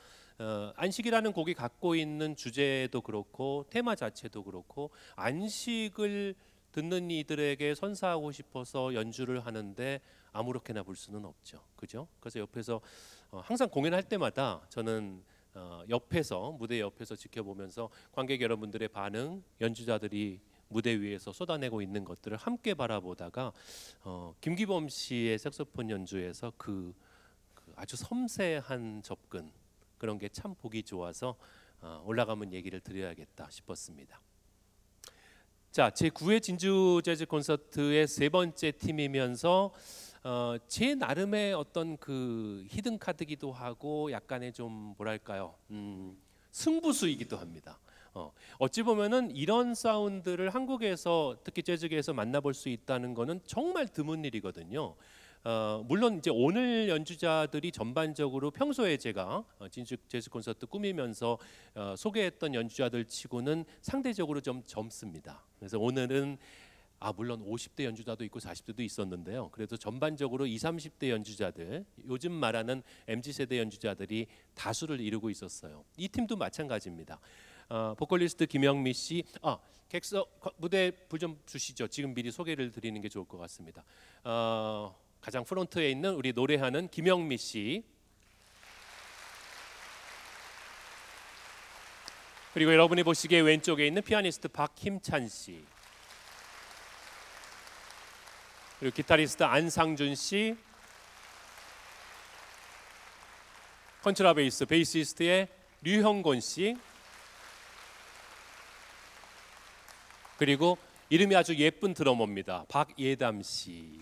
안식이라는 곡이 갖고 있는 주제도 그렇고 테마 자체도 그렇고 안식을 듣는 이들에게 선사하고 싶어서 연주를 하는데 아무렇게나 불 수는 없죠. 그죠? 그래서 옆에서 항상 공연할 때마다 저는 옆에서 무대 옆에서 지켜보면서 관객 여러분들의 반응, 연주자들이 무대 위에서 쏟아내고 있는 것들을 함께 바라보다가 김기범 씨의 색소폰 연주에서 그 아주 섬세한 접근 그런 게 참 보기 좋아서 올라가면 얘기를 드려야겠다 싶었습니다. 자, 제 9회 진주 재즈 콘서트의 세 번째 팀이면서 제 나름의 어떤 그 히든 카드기도 하고 약간의 좀 뭐랄까요 승부수이기도 합니다. 어찌 보면은 이런 사운드를 한국에서 특히 재즈계에서 만나볼 수 있다는 거는 정말 드문 일이거든요. 물론 이제 오늘 연주자들이 전반적으로 평소에 제가 진주 재즈 콘서트 꾸미면서 소개했던 연주자들 치고는 상대적으로 좀 젊습니다. 그래서 오늘은 물론 50대 연주자도 있고 40대도 있었는데요. 그래도 전반적으로 20, 30대 연주자들, 요즘 말하는 MZ세대 연주자들이 다수를 이루고 있었어요. 이 팀도 마찬가지입니다. 보컬리스트 김영미 씨, 객석 무대 불 좀 주시죠. 지금 미리 소개를 드리는 게 좋을 것 같습니다. 가장 프론트에 있는 우리 노래하는 김영미 씨, 그리고 여러분이 보시기에 왼쪽에 있는 피아니스트 박힘찬 씨, 그리고 기타리스트 안상준 씨, 컨트라베이스 베이시스트의 류형곤 씨, 그리고 이름이 아주 예쁜 드러머입니다. 박예담 씨.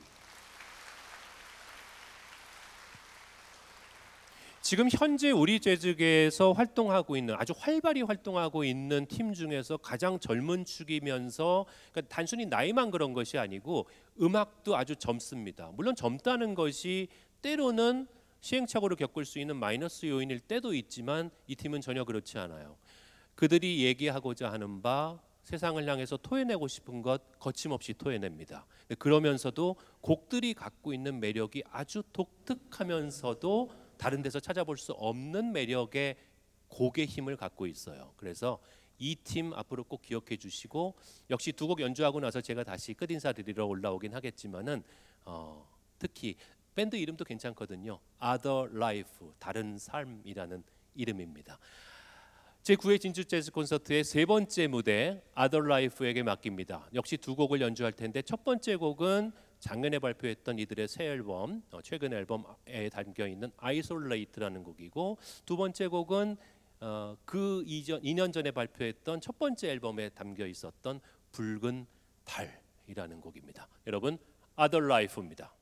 지금 현재 우리 재즈계에서 활동하고 있는 아주 활발히 활동하고 있는 팀 중에서 가장 젊은 축이면서 그러니까 단순히 나이만 그런 것이 아니고 음악도 아주 젊습니다. 물론 젊다는 것이 때로는 시행착오를 겪을 수 있는 마이너스 요인일 때도 있지만 이 팀은 전혀 그렇지 않아요. 그들이 얘기하고자 하는 바, 세상을 향해서 토해내고 싶은 것 거침없이 토해냅니다. 그러면서도 곡들이 갖고 있는 매력이 아주 독특하면서도 다른 데서 찾아볼 수 없는 매력의 곡의 힘을 갖고 있어요. 그래서 이 팀 앞으로 꼭 기억해 주시고, 역시 두 곡 연주하고 나서 제가 다시 끝인사 드리러 올라오긴 하겠지만은 특히 밴드 이름도 괜찮거든요. Other Life, 다른 삶이라는 이름입니다. 제 9회 진주 재즈 콘서트의 세 번째 무대 Other Life에게 맡깁니다. 역시 두 곡을 연주할 텐데 첫 번째 곡은 작년에 발표했던 이들의 새 앨범, 최근 앨범에 담겨 있는 Isolate라는 곡이고, 두 번째 곡은 그 이전 2년 전에 발표했던 첫 번째 앨범에 담겨 있었던 붉은 달이라는 곡입니다. 여러분, Other Life입니다.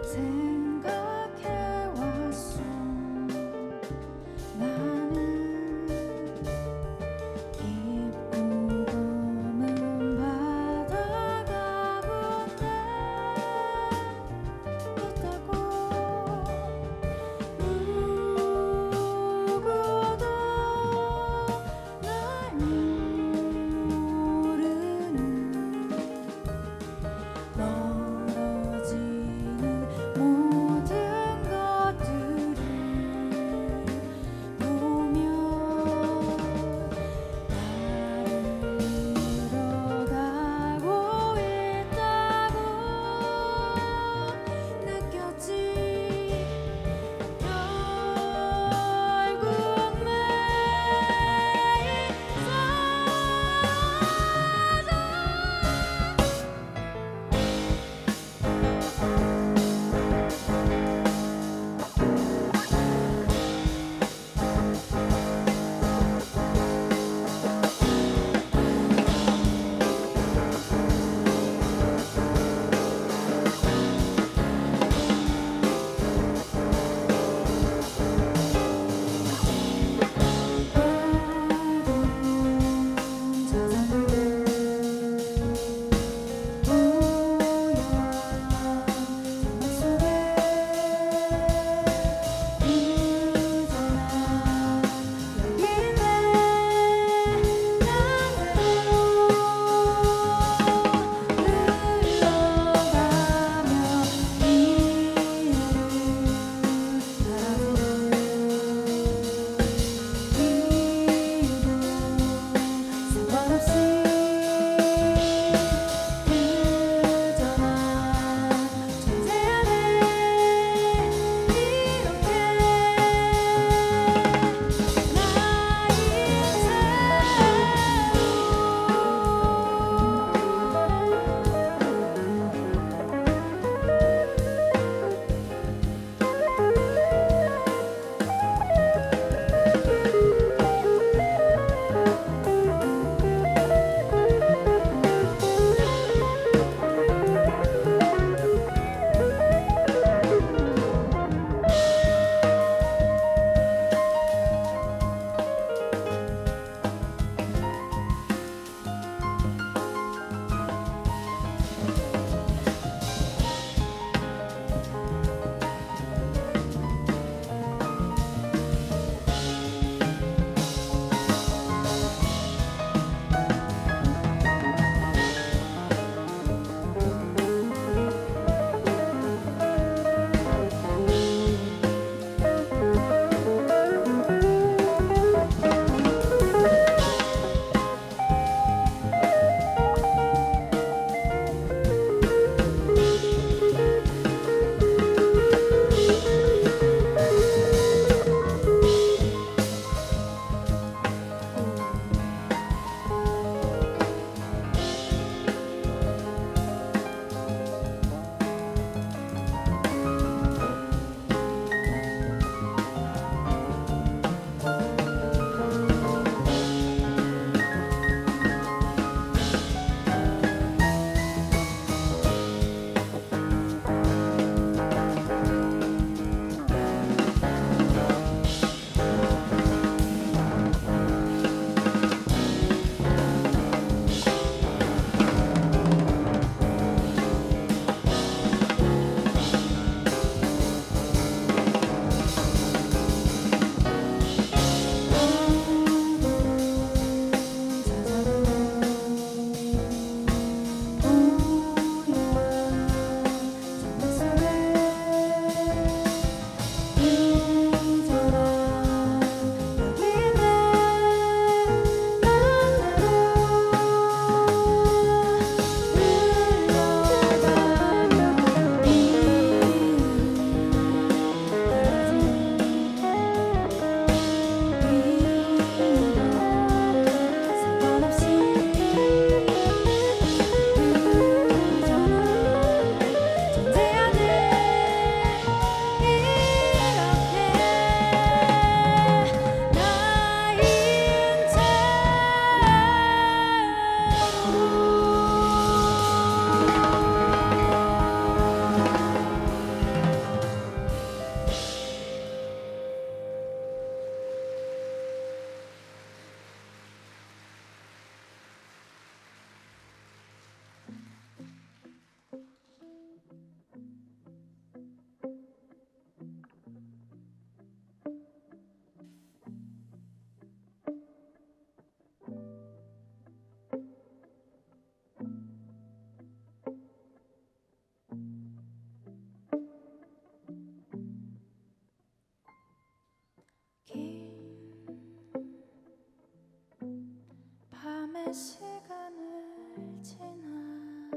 오랫동안 밤의 시간을 지나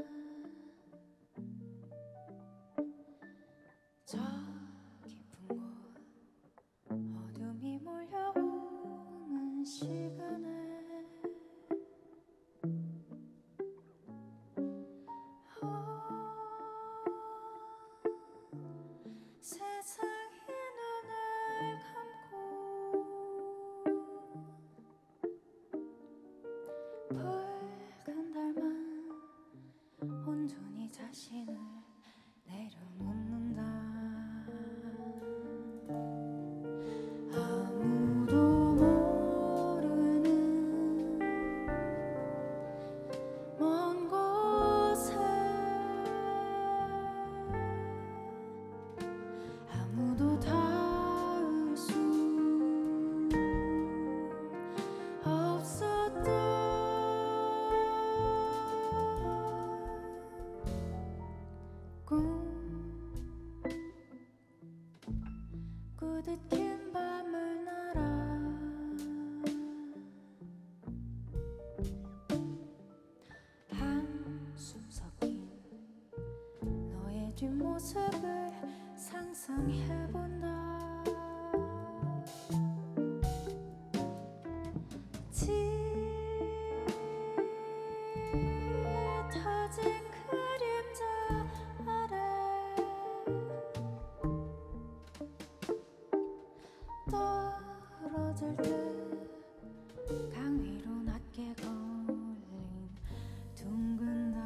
저 깊은 곳 어둠이 몰려오는 시간에 세상이 눈을 감고 붉은 달만 온전히 자신을 내려놓는다. 아무도 모르는 먼 곳에 아무도 닿을 수 없었던 꿈 꾸듯 긴 밤을 날아 한숨 섞인 너의 뒷모습을 상상해본다. 짙어진 그림자 아래 떨어질 듯 강 위로 낮게 걸린 둥근 달.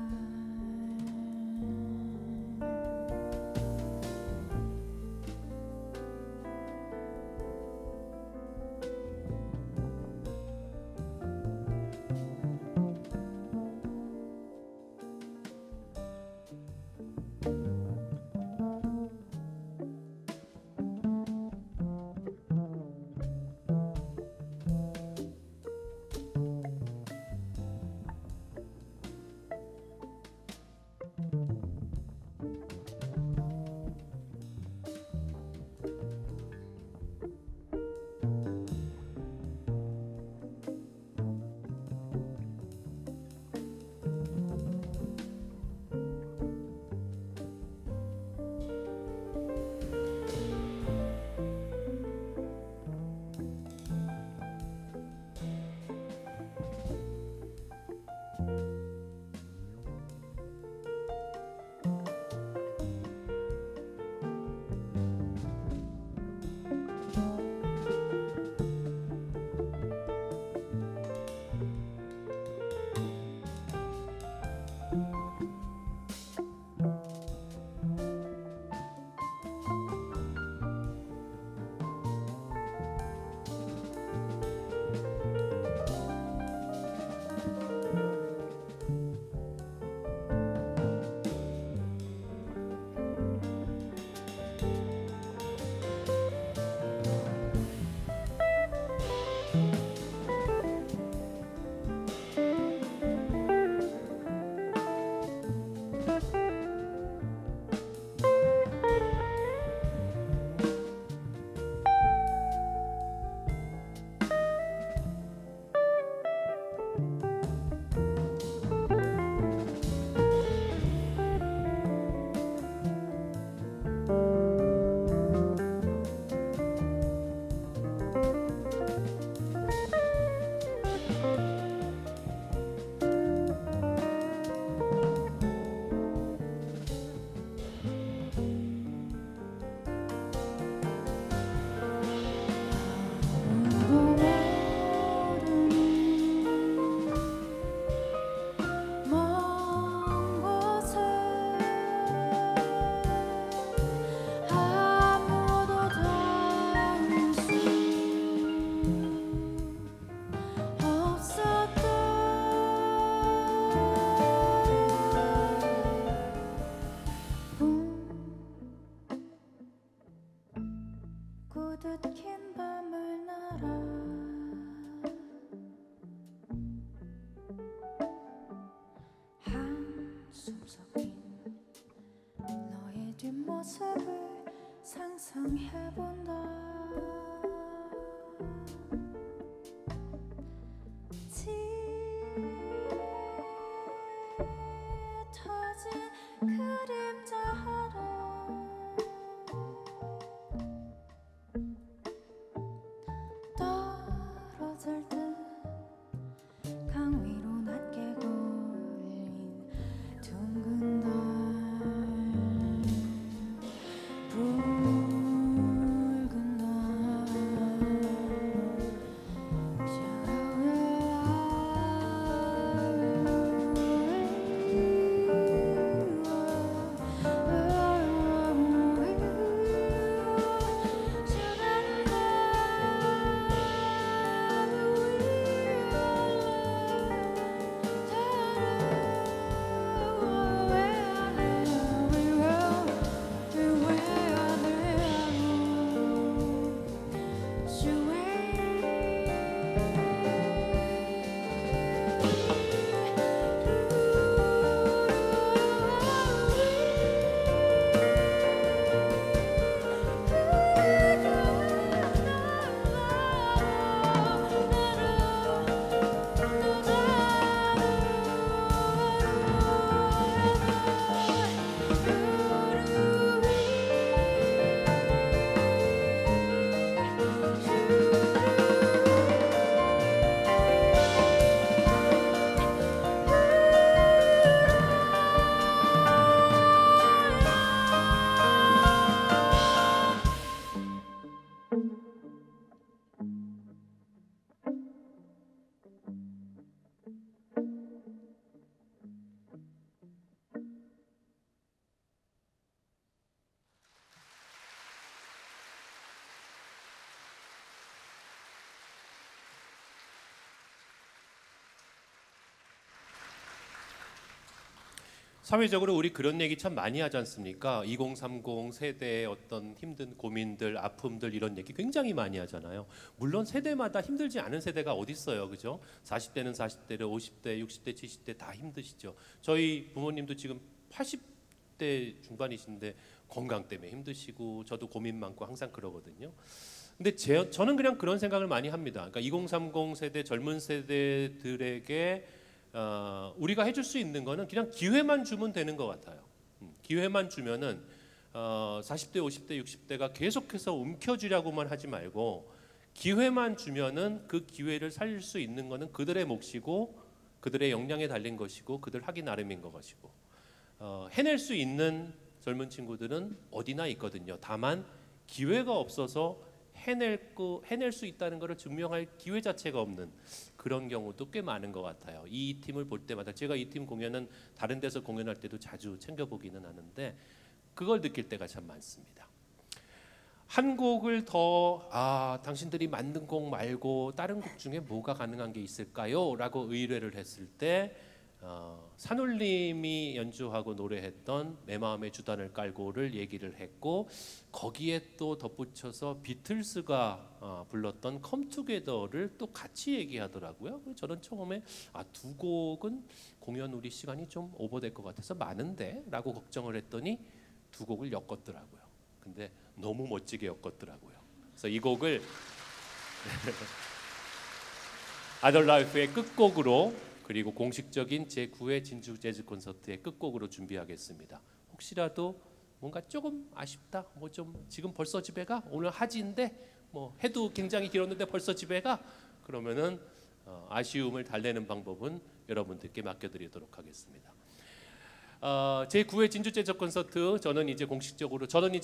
사회적으로 우리 그런 얘기 참 많이 하지 않습니까? 2030 세대의 어떤 힘든 고민들, 아픔들 이런 얘기 굉장히 많이 하잖아요. 물론 세대마다 힘들지 않은 세대가 어디 있어요, 그죠? 40대는 40대를 50대, 60대, 70대 다 힘드시죠. 저희 부모님도 지금 80대 중반이신데 건강 때문에 힘드시고 저도 고민 많고 항상 그러거든요. 근데 저는 그냥 그런 생각을 많이 합니다. 그러니까 2030 세대 젊은 세대들에게 우리가 해줄 수 있는 거는 그냥 기회만 주면 되는 것 같아요. 기회만 주면은 40대, 50대, 60대가 계속해서 움켜쥐려고만 하지 말고 기회만 주면은 그 기회를 살릴 수 있는 거는 그들의 몫이고 그들의 역량에 달린 것이고 그들 하기 나름인 것이고 해낼 수 있는 젊은 친구들은 어디나 있거든요. 다만 기회가 없어서 해낼 수 있다는 것을 증명할 기회 자체가 없는 그런 경우도 꽤 많은 것 같아요. 이 팀을 볼 때마다 제가 이 팀 공연은 다른 데서 공연할 때도 자주 챙겨보기는 하는데 그걸 느낄 때가 참 많습니다. 한 곡을 더 당신들이 만든 곡 말고 다른 곡 중에 뭐가 가능한 게 있을까요? 라고 의뢰를 했을 때 산울림이 연주하고 노래했던 내 마음의 주단을 깔고를 얘기를 했고 거기에 또 덧붙여서 비틀스가 불렀던 Come Together를 또 같이 얘기하더라고요. 저는 처음에 두 곡은 공연 우리 시간이 좀 오버될 것 같아서 많은데 라고 걱정을 했더니 두 곡을 엮었더라고요. 근데 너무 멋지게 엮었더라고요. 그래서 이 곡을 Other Life의 끝곡으로 그리고 공식적인 제9회 진주 재즈 콘서트의 끝곡으로 준비하겠습니다. 혹시라도 뭔가 조금 아쉽다, 뭐 좀 지금 벌써 집에 가? 오늘 하지인데 뭐 해도 굉장히 길었는데 벌써 집에 가? 그러면은 아쉬움을 달래는 방법은 여러분들께 맡겨드리도록 하겠습니다. 제9회 진주 재즈 콘서트 저는 이제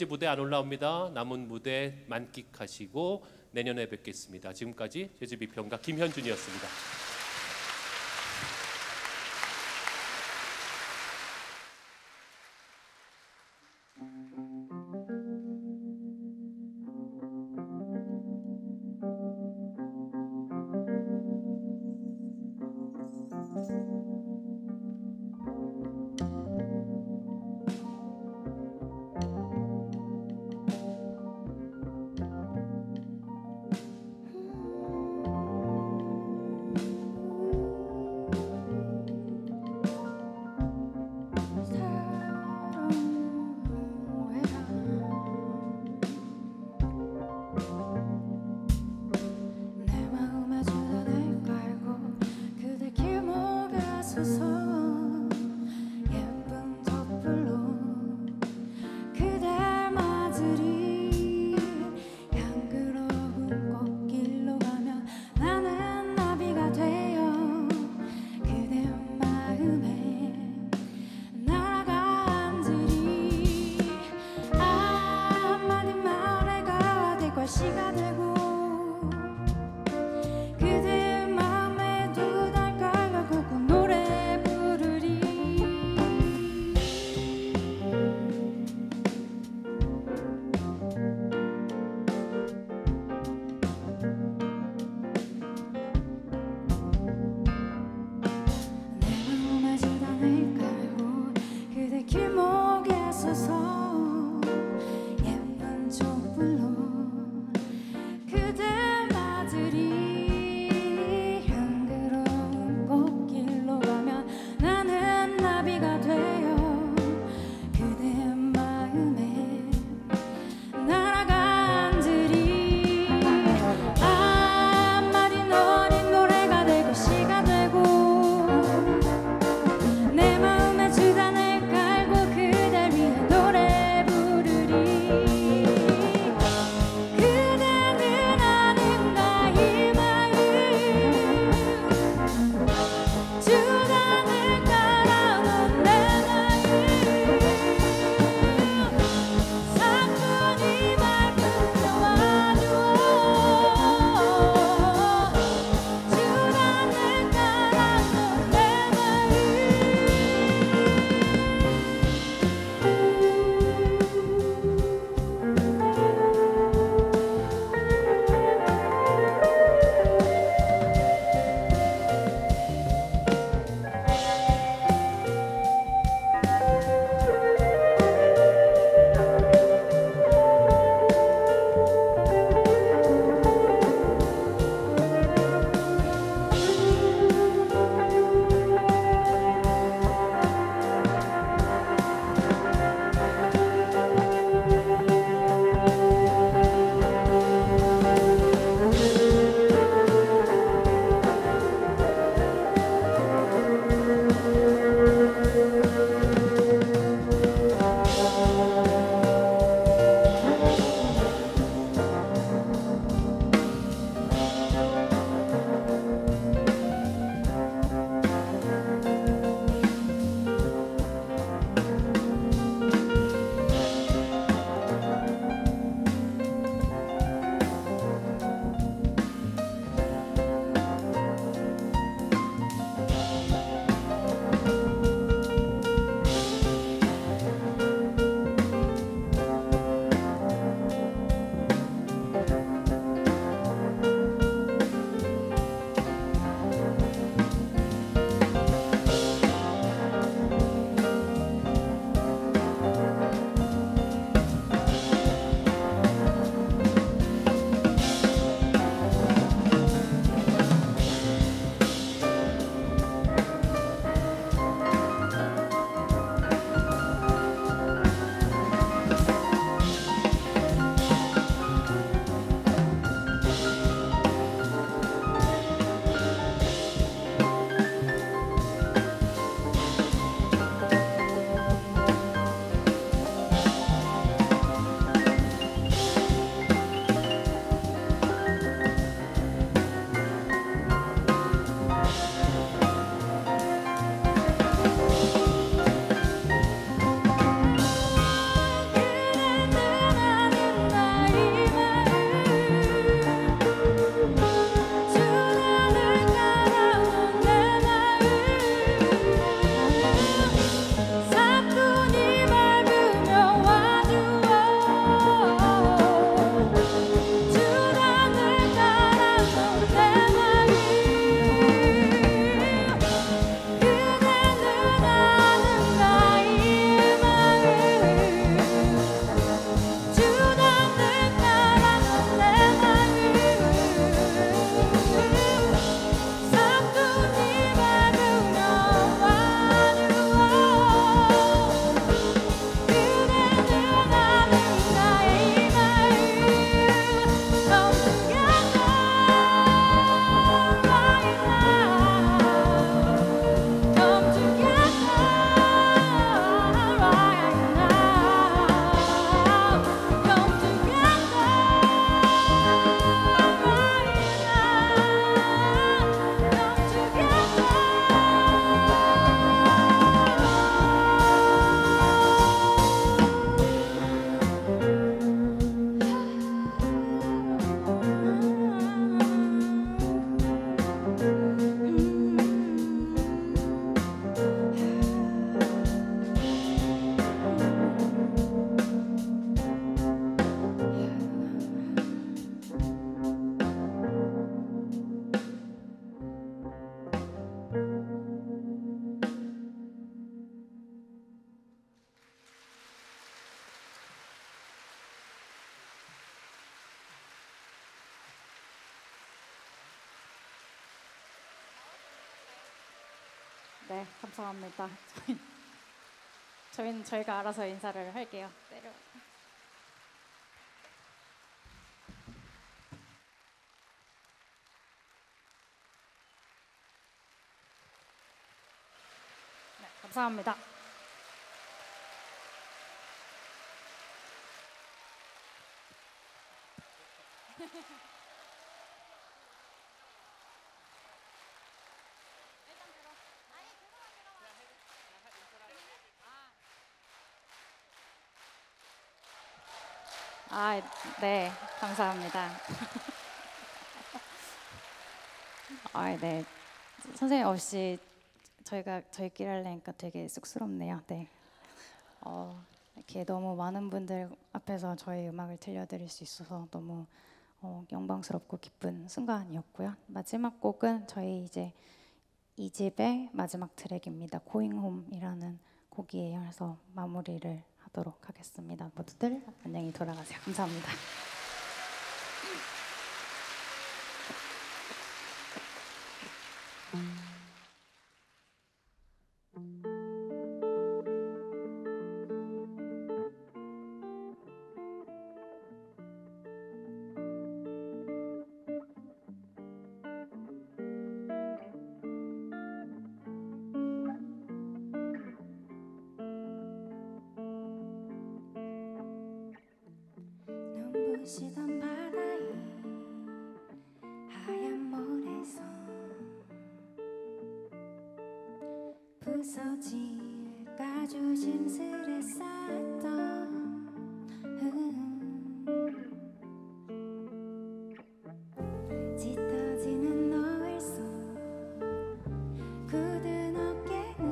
무대 안 올라옵니다. 남은 무대 만끽하시고 내년에 뵙겠습니다. 지금까지 재즈 비평가 김현준이었습니다. 그대 맘에 두달 깔고 노래 부르 네, 감사합니다. 저희는 저희가 알아서 인사를 할게요. 내려. 네, 감사합니다. 아, 네, 감사합니다. 아, 네, 선생님 없이 저희끼리 하려니까 되게 쑥스럽네요. 네, 이렇게 너무 많은 분들 앞에서 저희 음악을 들려드릴 수 있어서 너무 영광스럽고 기쁜 순간이었고요. 마지막 곡은 저희 이제 2집의 마지막 트랙입니다. Going Home이라는 곡이에요. 그래서 마무리를 하도록 하겠습니다. 모두들 안녕히 돌아가세요. 감사합니다. 눈부시던 바다에 하얀 모래성 부서질까 조심스레 쌓던 짙어지는 노을 속 굳은 어깨는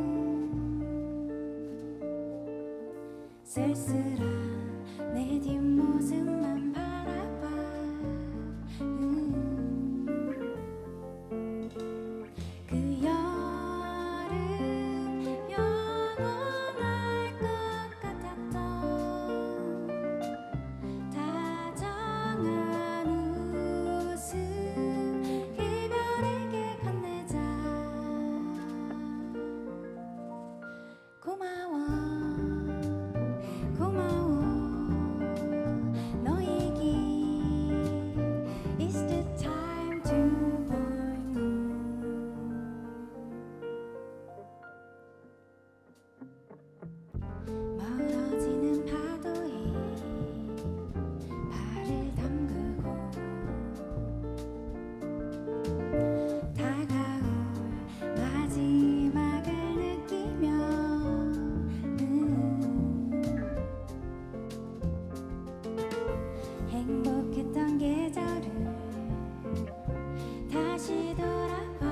쓸쓸한 내 뒷모습만 바라봐 그 여름 영원할 것 같았던 다정한 웃음 이별에게 건네자 고마워 고마워 너에게 It's the time to boy 멀어지는 파도에 발을 담그고 다가올 마지막을 느끼며 행복했던 계절을 다시 돌아봐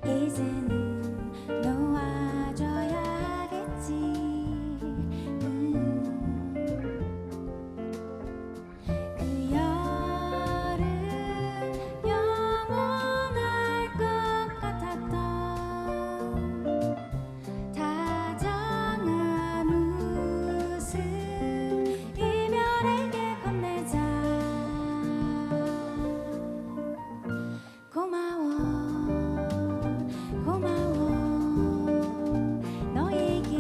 이제는 놓아줘야 하겠지 그 여름 영원할 것 같았던 다정한 웃음 이별에게 건네자 고마워 고마워 너에게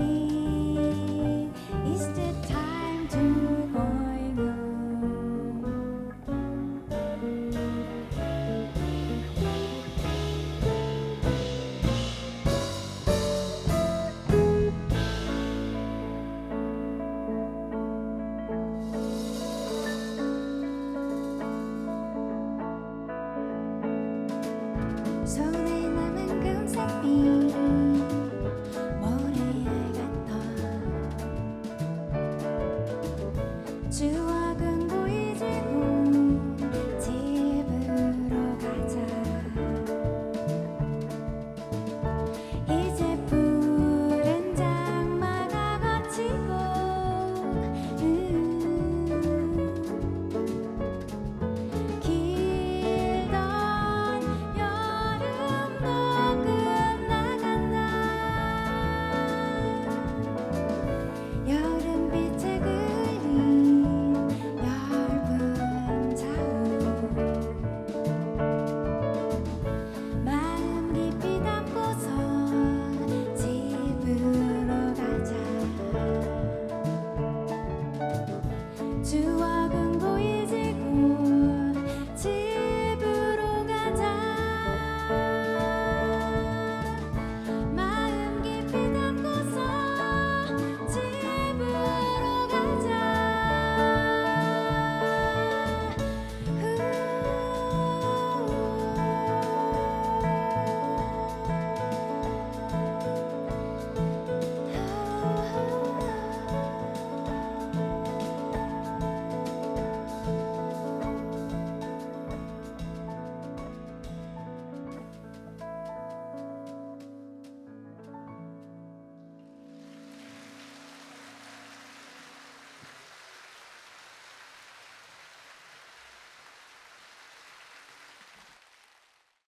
It's the time to boy 손에 남은 금색빛